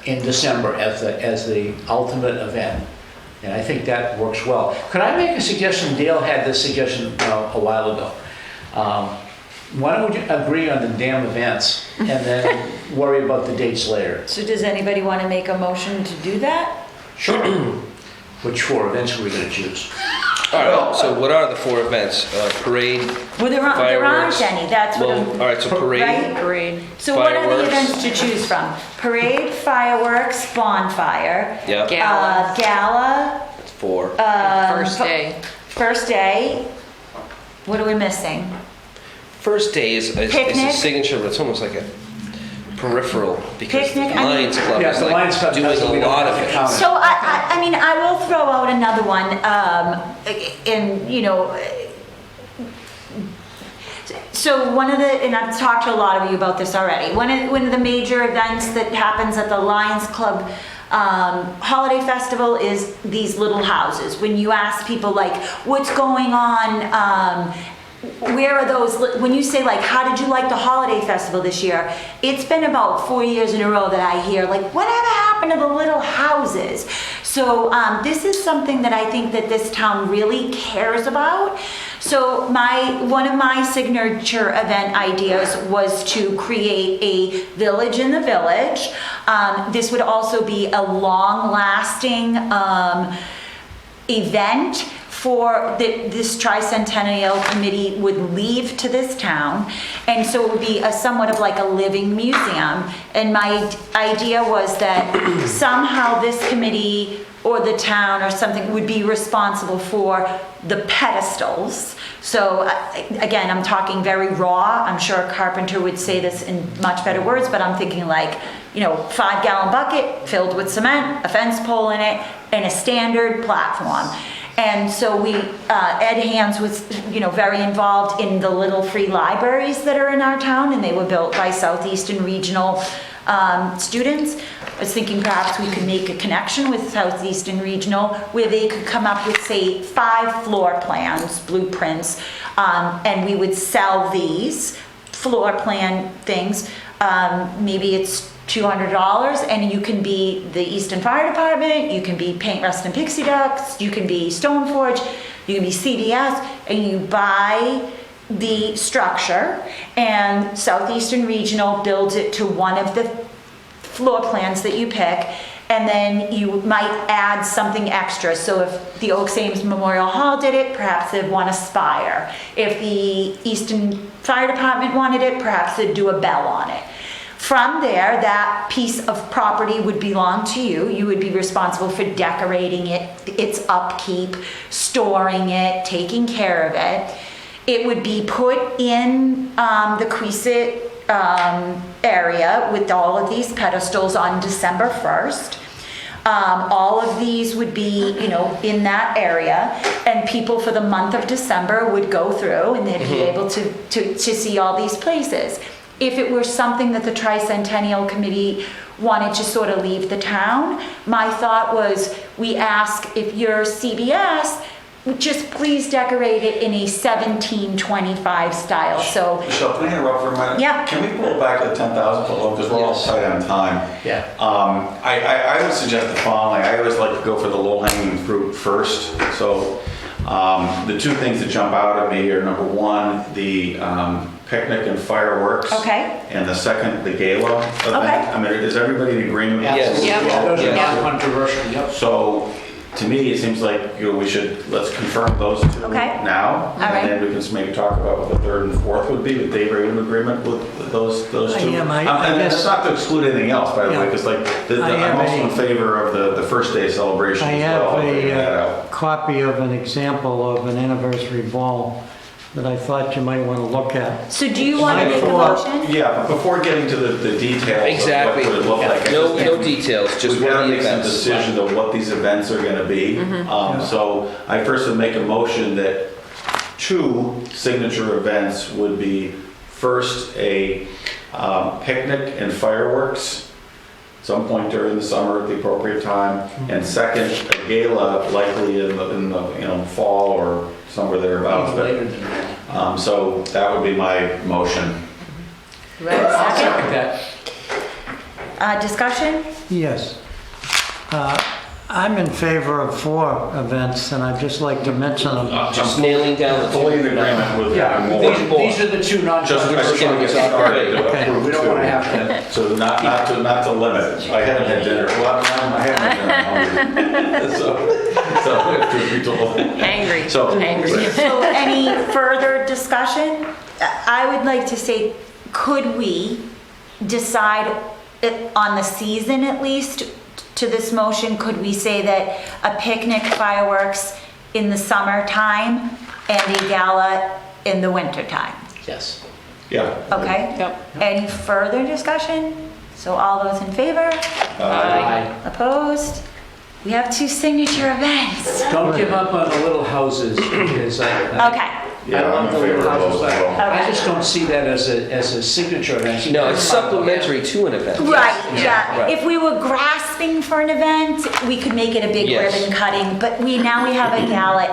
in December as the ultimate event. And I think that works well. Could I make a suggestion? Dale had this suggestion a while ago. Why don't we agree on the damn events and then worry about the dates later? So does anybody want to make a motion to do that? Sure. Which 4 events are we going to choose? All right, so what are the 4 events? Parade, Well, there aren't fireworks. any, that's what Well, I'm... all right, so parade, Right? Parade. So what are the fireworks. events to choose from? Parade, fireworks, bonfire, yeah, Gala. gala, that's 4. First day. first day. What are we missing? First day is a Picnic. signature, but it's almost like a peripheral because Picnic, the I mean- Lions Club Yeah, is the like Lions Club doing does it, we a don't lot have of to it. count it. So I mean, I will throw out another one, so one of the, and I've talked to a lot of you about this already, one of the major events that happens at the Lions Club holiday festival is these little houses. When you ask people like, what's going on, where are those, when you say like, how did you like the holiday festival this year? It's been about 4 years in a row that I hear like, whatever happened to the little houses? So this is something that I think that this town really cares about. So one of my signature event ideas was to create a village in the village. This would also be a long-lasting event for this Tricentennial committee would leave to this town. And so it would be somewhat of like a living museum. And my idea was that somehow this committee or the town or something would be responsible for the pedestals. So again, I'm talking very raw. I'm sure a carpenter would say this in much better words, but I'm thinking like, 5-gallon bucket filled with cement, a fence pole in it, and a standard platform. And so Ed Hands was, very involved in the little free libraries that are in our town, and they were built by Southeastern Regional students. I was thinking perhaps we could make a connection with Southeastern Regional where they could come up with, say, 5 floor plans, blueprints, and we would sell these floor plan things. Maybe it's $200, and you can be the Easton Fire Department, you can be Paint, Rust, and Pixie Ducks, you can be Stoneforge, you can be CVS, and you buy the structure, and Southeastern Regional builds it to one of the floor plans that you pick, and then you might add something extra. So if the Oaks Ames Memorial Hall did it, perhaps they'd want a spire. If the Easton Fire Department wanted it, perhaps they'd do a bell on it. From there, that piece of property would belong to you. You would be responsible for decorating it, its upkeep, storing it, taking care of it. It would be put in the Crescent area with all of these pedestals on December 1st. All of these would be, in that area, and people for the month of December would go through and they'd be able to see all these places. If it were something that the Tricentennial Committee wanted to sort of leave the town, my thought was we ask if you're CBS, just please decorate it in a 1725 style, so, Michelle, can I interrupt for a minute? Yeah. Can we pull it back to the 10,000 foot level, because we're all Yes. tight on time? Yeah. I would suggest the following. I always like to go for the low-hanging fruit first. So the two things that jump out at me are, number one, the picnic and fireworks. Okay. And the second, the gala event. Okay. I mean, is everybody in agreement? Yes. Yeah. Those are Yeah. non-controversial, yep. So to me, it seems like, we should, let's confirm those two Okay. now. All right. And then we can maybe talk about what the third and fourth would be. Would Dave, are you in agreement with those two? I am. I And guess- that's not to exclude anything else, by the way, Yeah. because like, I I'm have also in a- favor of the first day celebration I as well. have Figure that a out. copy of an example of an anniversary ball that I thought you might want to look at. so do you want to make a Before- motion? Yeah, but before getting to the details Exactly. of what it would look like. I No, just think no details, just We've what got are to the make some events. decisions of what these events are going to be. So I first would make a motion that 2 signature events would be, first, a picnic and fireworks, some point during the summer at the appropriate time, and second, a gala, likely in the fall or somewhere thereabouts. But, Later than that. so that would be my motion. Right, I'll second? second that. Discussion? Yes. I'm in favor of 4 events, and I'd just like to mention them. Just nailing down the Fully in agreement with Yeah, more. these are the two Just We're non-controversial. getting this out of the way. Okay. We don't want to have to. So not to limit. I haven't had dinner. Well, I haven't had dinner. So truth be told. Angry. So- Angry. So any further discussion? I would like to say, could we decide on the season at least to this motion? Could we say that a picnic, fireworks in the summertime and a gala in the wintertime? Yes. Yeah. Okay? Yep. Any further discussion? So all those in favor? Aye. Opposed? We have 2 signature events. Don't give up on the little houses, because I Okay. Yeah, I'm love in the favor little of houses, those as but well. I just don't see that as a signature event. No, it's supplementary to an event. Right, yeah. Right. If we were grasping for an event, we could make it a big Yes. ribbon cutting, but now we have a gala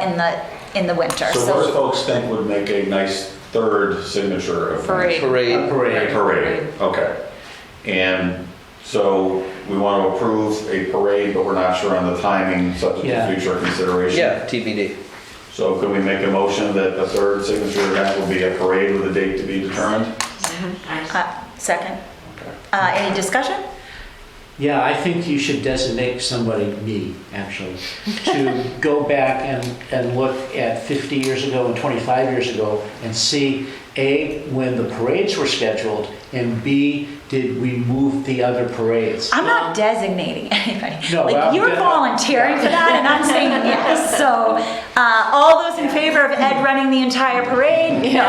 in the winter, So what do so. folks think would make a nice third signature event? Parade. Parade. Parade. Parade, okay. And so we want to approve a parade, but we're not sure on the timing, subject Yeah. to future consideration. Yeah, TBD. So could we make a motion that the third signature event will be a parade with a date to be determined? Second. Any discussion? Yeah, I think you should designate somebody, me, actually, to go back and look at 50 years ago and 25 years ago and see, A, when the parades were scheduled, and B, did we move the other parades? I'm not designating anybody. No, Like, well, you're yeah. volunteering for that, and I'm saying yes. So, all those in favor of Ed running the entire parade? No,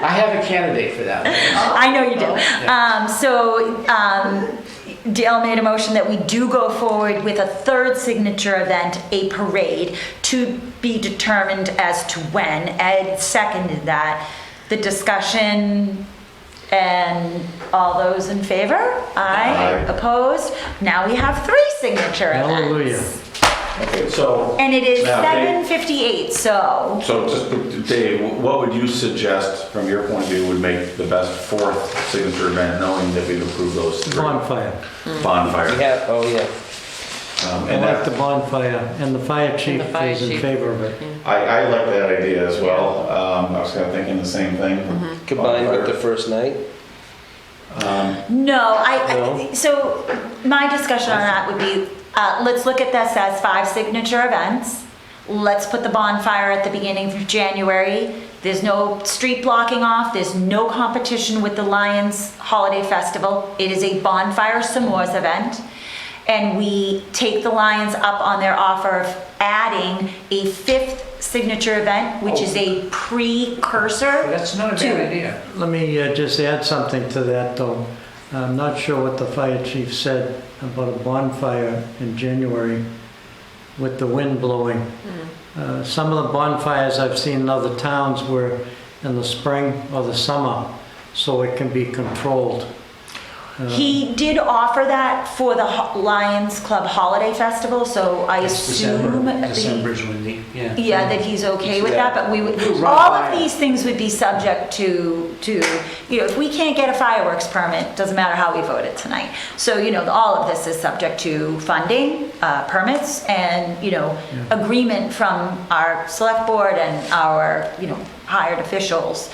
I have a candidate for that. I know you do. Dale made a motion that we do go forward with a third signature event, a parade, to be determined as to when. Ed seconded that. The discussion and all those in favor? Aye. Aye. Opposed? Now we have 3 signature events. Hallelujah. Okay, so. And it is Now, Dave- 7:58, so. So just, Dave, what would you suggest, from your point of view, would make the best 4th signature event, knowing that we've approved those 3? Bonfire. Bonfire. We have, oh yeah. I And like the that, bonfire, and the fire chief the fire is in chief. favor of it. I like that idea as well. I was kind of thinking the same thing. Combined with the Bonfire. first night. No, No? so my discussion on that would be, let's look at this as 5 signature events. Let's put the bonfire at the beginning of January. There's no street blocking off, there's no competition with the Lions Holiday Festival. It is a bonfire s'mores event. And we take the Lions up on their offer of adding a 5th signature event, which is a precursor. That's not a to- bad idea. Let me just add something to that, though. I'm not sure what the fire chief said about a bonfire in January with the wind blowing. Some of the bonfires I've seen in other towns were in the spring or the summer, so it can be controlled. He did offer that for the Lions Club Holiday Festival, so I It's assume. December's when the, yeah. Yeah, that he's okay with that, but we would, Run all by of it. these things would be subject to, if we can't get a fireworks permit, doesn't matter how we voted tonight. So, all of this is subject to funding, permits, and, agreement from our select board and our, hired officials.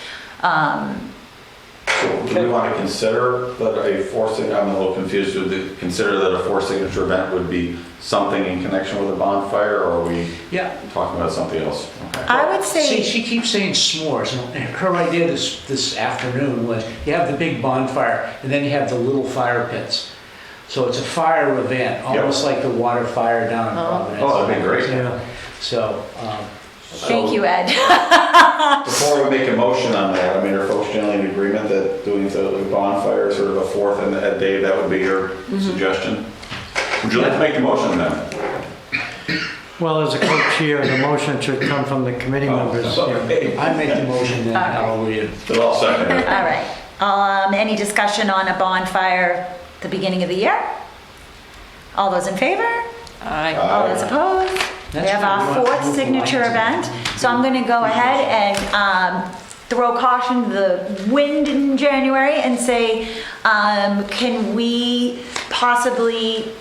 So do we want to consider that I'm a little confused, consider that a 4-signature event would be something in connection with a bonfire, or are we Yeah. talking about something else? Okay. I would See, say, she keeps saying s'mores, and her idea this afternoon was, you have the big bonfire, and then you have the little fire pits. So it's a fire event, almost like the water fire down in Providence. Oh, that'd be great. Yeah. So, thank you, Ed. Before we make a motion on that, are folks generally in agreement that doing the bonfire is sort of a fourth, and Dave, that would be your suggestion? Would you like to make a motion then? Well, as a co-chair, the motion should come from the committee members. Okay. I make the motion then, All right. hallelujah. Then I'll second it. All right. Any discussion on a bonfire at the beginning of the year? All those in favor? Aye. All those opposed? We That's have good. We our want to fourth move the signature Lions event. So I'm going to go ahead and throw caution to the wind in January and say, can we possibly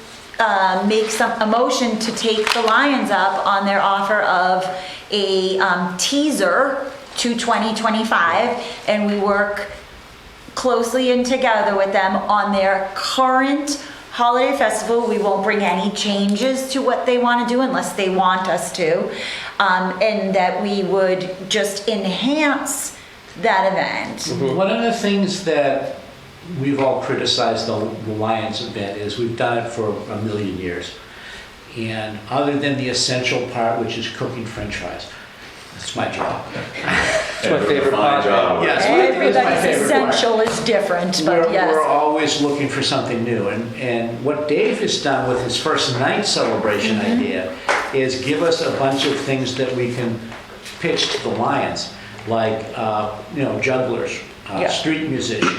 make a motion to take the Lions up on their offer of a teaser to 2025, and we work closely and together with them on their current holiday festival. We won't bring any changes to what they want to do unless they want us to, and that we would just enhance that event. One of the things that we've all criticized the Lions event is we've done it for a million years. And other than the essential part, which is cooking French fries, that's my job. It's my favorite Fine part. job. Yes. It's my Everybody's favorite part. essential is different, but We're yes. always looking for something new. And what Dave has done with his first night celebration idea is give us a bunch of things that we can pitch to the Lions, like, jugglers, Yeah. street musicians,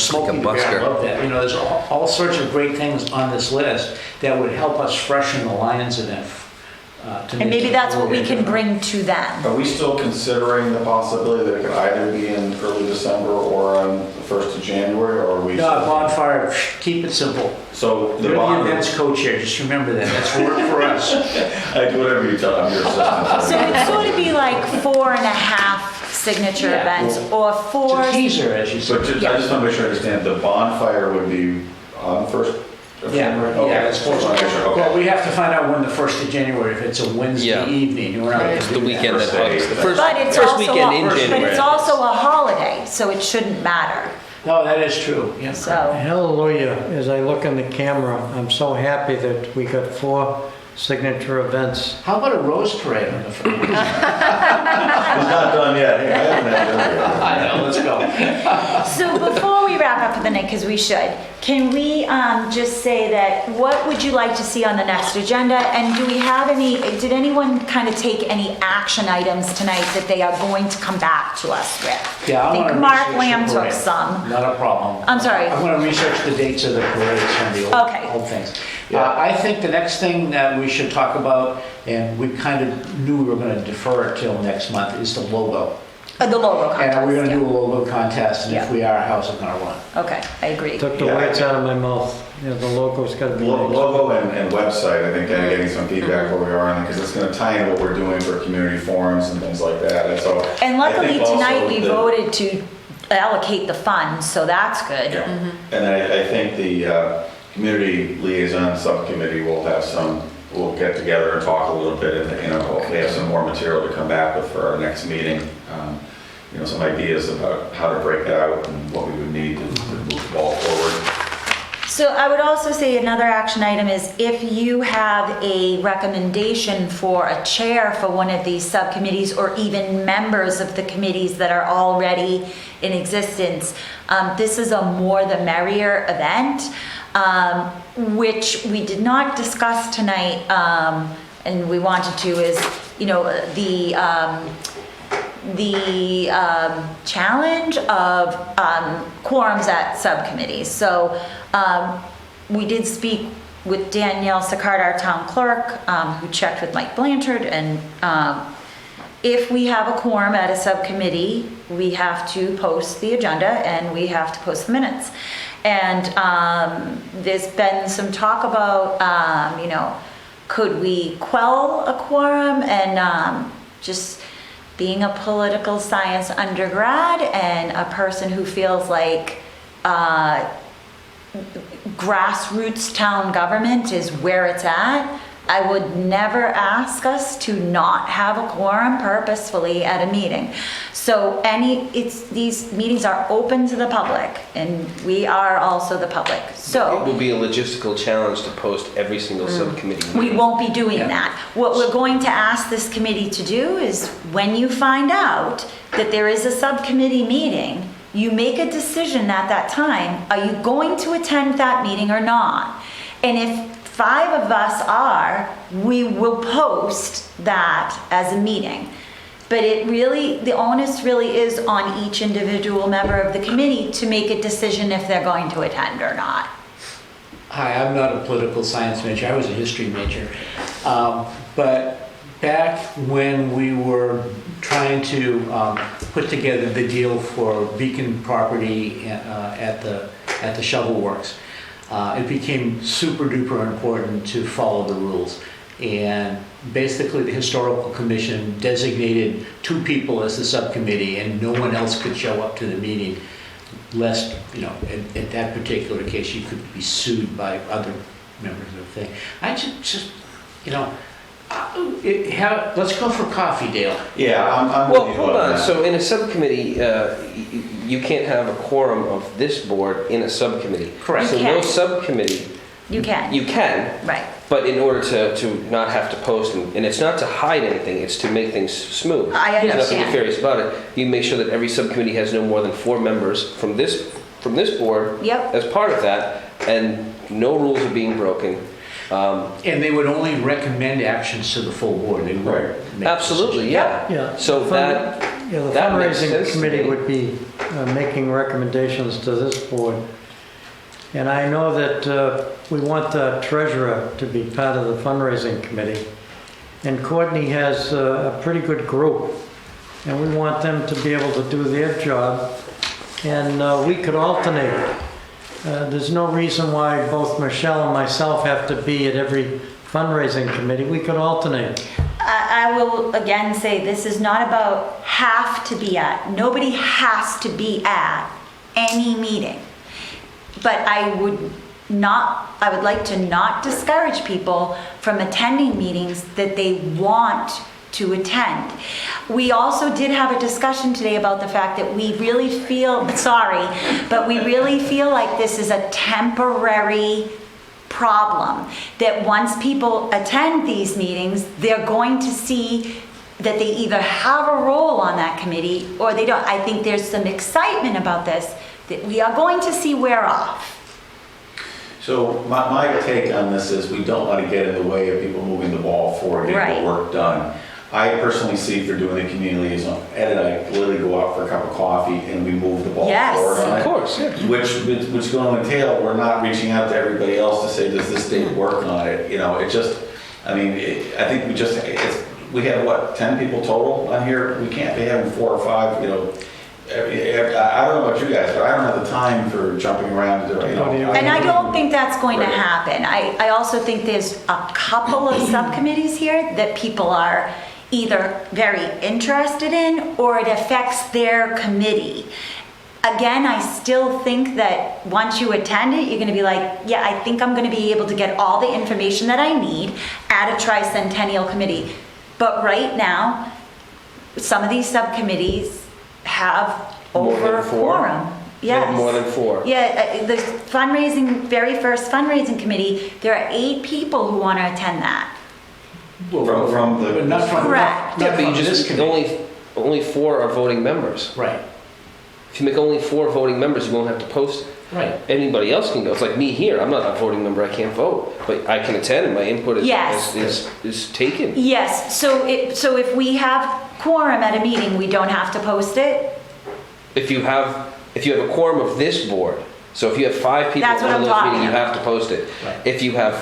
smoking Like a beer, I busker. love that. There's all sorts of great things on this list that would help us freshen the Lions event. And maybe that's what we can bring to them. Are we still considering the possibility that it could either be in early December or on the 1st of January, or are we? No, bonfire, keep it simple. So the You're the bond, events co-chair, just remember that, that's work for us. I do whatever you tell, I'm your assistant. So it'd sort of be like 4.5 signature Yeah. events, or It's 4. a teaser, as you But said. I just want to make sure I understand, the bonfire would be on the 1st of January? Yeah, Okay, that's just wanna make sure, Well, okay. we have to find out when the 1st of January, if it's a Wednesday Yeah. evening. We're not gonna It's do the that. weekend that First day. August, the first, But it's first also weekend in But January. it's also a holiday, so it shouldn't matter. No, that is true, yeah. So, Hallelujah. As I look in the camera, I'm so happy that we got 4 signature events. How about a rose parade on the front? It's not done yet. Hey, I haven't had dinner yet. I know, let's go. so before we wrap up for the night, because we should, can we just say that, what would you like to see on the next agenda? And do we have did anyone kind of take any action items tonight that they are going to come back to us with? Yeah, I I want think to Mark research Lamb the took parade. some. Not a problem. I'm sorry. I want to research the dates of the parades and the Okay. old things. Yeah. I think the next thing that we should talk about, and we kind of knew we were going to defer it till next month, is the logo. The logo contest. And we're going to yeah. do a logo contest, and if Yeah. we are, how's it going to run? Okay, I agree. Took the Yeah. words out of my mouth. The logo's got to be nice. Logo and website, I think, and getting some feedback where we are on it, because it's going to tie into what we're doing for community forums and things like that, and so. And I luckily think also tonight we the- voted to allocate the funds, so that's good. Yeah. And I think the community liaison subcommittee will have we'll get together and talk a little bit, and hopefully have some more material to come back with for our next meeting. Some ideas about how to break it out and what we would need to move the ball forward. So I would also say another action item is if you have a recommendation for a chair for one of these subcommittees, or even members of the committees that are already in existence, this is a more the merrier event, which we did not discuss tonight, and we wanted to, is, the challenge of quorums at subcommittees. So we did speak with Danielle Sicard, our town clerk, who checked with Mike Blanchard, and if we have a quorum at a subcommittee, we have to post the agenda and we have to post the minutes. And there's been some talk about, could we quell a quorum? And just being a political science undergrad and a person who feels like grassroots town government is where it's at, I would never ask us to not have a quorum purposefully at a meeting. So these meetings are open to the public, and we are also the public. So It will be a logistical challenge to post every single subcommittee we meeting. won't be doing Yeah. that. What we're going to ask this committee to do is, when you find out that there is a subcommittee meeting, you make a decision at that time, are you going to attend that meeting or not? And if 5 of us are, we will post that as a meeting. But the onus really is on each individual member of the committee to make a decision if they're going to attend or not. Hi, I'm not a political science major, I was a history major. But back when we were trying to put together the deal for Beacon property at the Shovel Works, it became super duper important to follow the rules. And basically the Historical Commission designated 2 people as the subcommittee, and no one else could show up to the meeting, lest, in that particular case, you could be sued by other members of the thing. I just let's go for coffee, Dale. Yeah, I'm Well, with you hold on on, that. so in a subcommittee, you can't have a quorum of this board in a subcommittee. Correct. So You no can. subcommittee, You can. you can, Right. but in order to not have to post, and it's not to hide anything, it's to make things smooth. I There's nothing understand. nefarious about it. You make sure that every subcommittee has no more than 4 members from this board Yep. as part of that, and no rules are being broken. And they would only recommend actions to the full board. They wouldn't make Absolutely, yeah. Yeah. So The that makes fundraising sense to committee me. would be making recommendations to this board. And I know that we want the treasurer to be part of the fundraising committee. And Courtney has a pretty good group, and we want them to be able to do their job. And we could alternate. There's no reason why both Michelle and myself have to be at every fundraising committee. We could alternate. I will again say, this is not about have to be at. Nobody has to be at any meeting. But I would like to not discourage people from attending meetings that they want to attend. We also did have a discussion today about the fact that we really feel like this is a temporary problem, that once people attend these meetings, they're going to see that they either have a role on that committee or they don't. I think there's some excitement about this that we are going to see wear off. So my take on this is we don't want to get in the way of people moving the ball forward, getting Right. the work done. I personally see if they're doing the community liaison, Ed and I literally go out for a cup of coffee and we move the ball Yes. forward on Of it. course, yeah. Which is going to entail, we're not reaching out to everybody else to say, does this date work on it? I think we have what, 10 people total on here? We can't be having 4 or 5, I don't know about you guys, but I don't have the time for jumping around. And I don't think that's going to Right. happen. I also think there's a couple of subcommittees here that people are either very interested in or it affects their committee. Again, I still think that once you attend it, you're going to be like, yeah, I think I'm going to be able to get all the information that I need at a Tricentennial committee. But right now, some of these subcommittees have More than over a 4? quorum. Yes. More than 4. Yeah, the very first fundraising committee, there are 8 people who want to attend that. From the- But not from. Correct. not Yeah, but you from this just, committee. only 4 are voting members. Right, If you make only 4 voting members, you won't have to post it. right. Anybody else can go. It's like me here. I'm not a voting member. I can't vote, but I can attend, and my input Yes. is taken. Yes, so if we have quorum at a meeting, we don't have to post it? If you have a quorum of this board, so if you have 5 people That's at what one of I'm those talking meetings, you about. have to post it. Right. If you have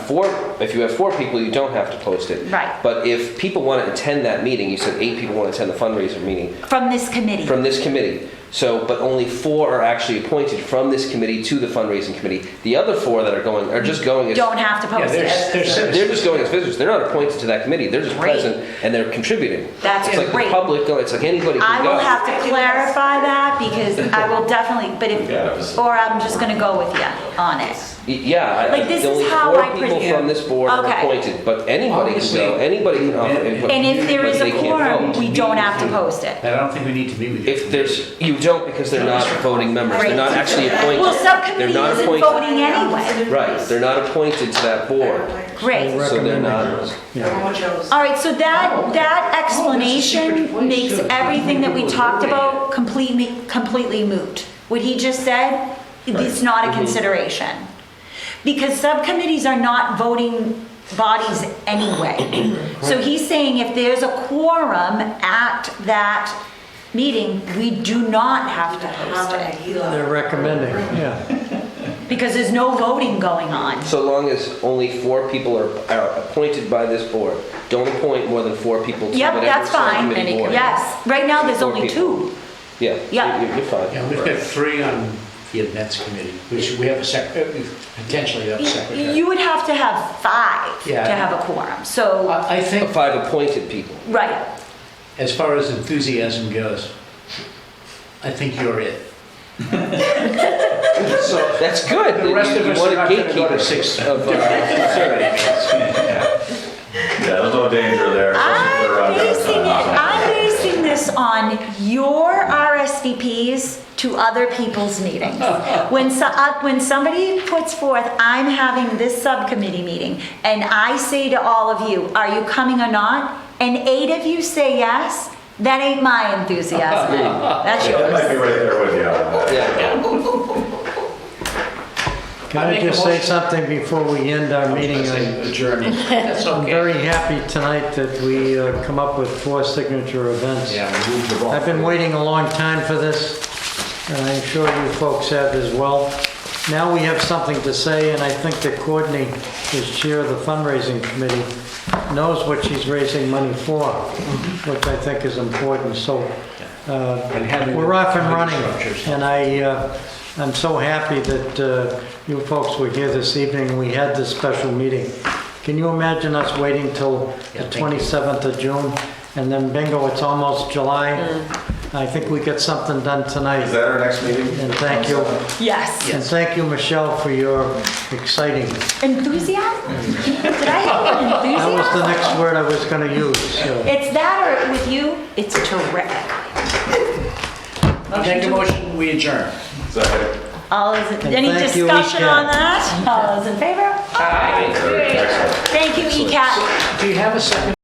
4 people, you don't have to post it. Right. But if people want to attend that meeting, you said 8 people want to attend the fundraiser meeting From this committee? from this committee. So, but only 4 are actually appointed from this committee to the fundraising committee. The other 4 that are going are just going as Don't have to Yeah, post it? they're just going as visitors. They're not appointed to that committee. They're just Great. present and they're contributing. That's It's like great. the public. It's like anybody I can go. will have to clarify that because I will definitely, but Yeah. if, or I'm just gonna go with you on it. Yeah, Like, this the is only how 4 I people presume. from this board are Okay. appointed, but anybody can go. Obviously. Anybody can offer input. And if there but is they a can't quorum, vote. we don't have to post it. And I don't think we need to meet with you. If there's, you don't because they're not voting members. They're not actually appointed. Well, They're subcommittee not isn't appointed. voting anyway. Right, they're not appointed to that board, Great. so they're not. All right, so that explanation makes everything that we talked about completely moot. What he just said, it's not a consideration. Because subcommittees are not voting bodies anyway. So he's saying if there's a quorum at that meeting, we do not have to post it. They're recommending, yeah. Because there's no voting going on. So long as only 4 people are appointed by this board. Don't appoint more than 4 people to Yep, whatever that's fine. subcommittee board. Yes, right now there's 4 only people. 2. Yeah, Yeah. you're fine. Yeah, we've got 3 on the events committee, which we have potentially have a secretary. You would have to have 5 to Yeah. have a quorum, so, I think, 5 appointed people. right. as far as enthusiasm goes, I think you're it. So, That's good. the rest of You us want are a not gonna go gatekeeper to 6 of, Yeah, there's no danger there. I'm basing this on your RSVPs to other people's meetings. When somebody puts forth, I'm having this subcommittee meeting, and I say to all of you, are you coming or not? And 8 of you say yes, that ain't my enthusiasm. That's That might be yours. right there with you on that. yeah. Can I just say something before we end our meeting? Adjourning. That's I'm okay. very happy tonight that we come up with 4 signature events. Yeah, we moved the ball. I've been waiting a long time for this, and I'm sure you folks have as well. Now we have something to say, and I think that Courtney, as chair of the fundraising committee, knows what she's raising money for, which I think is important. So we're off and running, and I'm so happy that you folks were here this evening. We had this special meeting. Can you imagine us waiting till the 27th of June? And then bingo, it's almost July. I think we get something done Is tonight. that our next meeting? And thank you. Yes. And thank you, Michelle, for your exciting. Enthusiasm? Did I have an That was enthusiasm? the next word I was going to use. So. It's that, or with you, it's terrific. Make a motion, we adjourn. Second. All is, any thank you, discussion ECAT. on that? All those in favor? Excellent. Thank you, ECAT. Do you have a second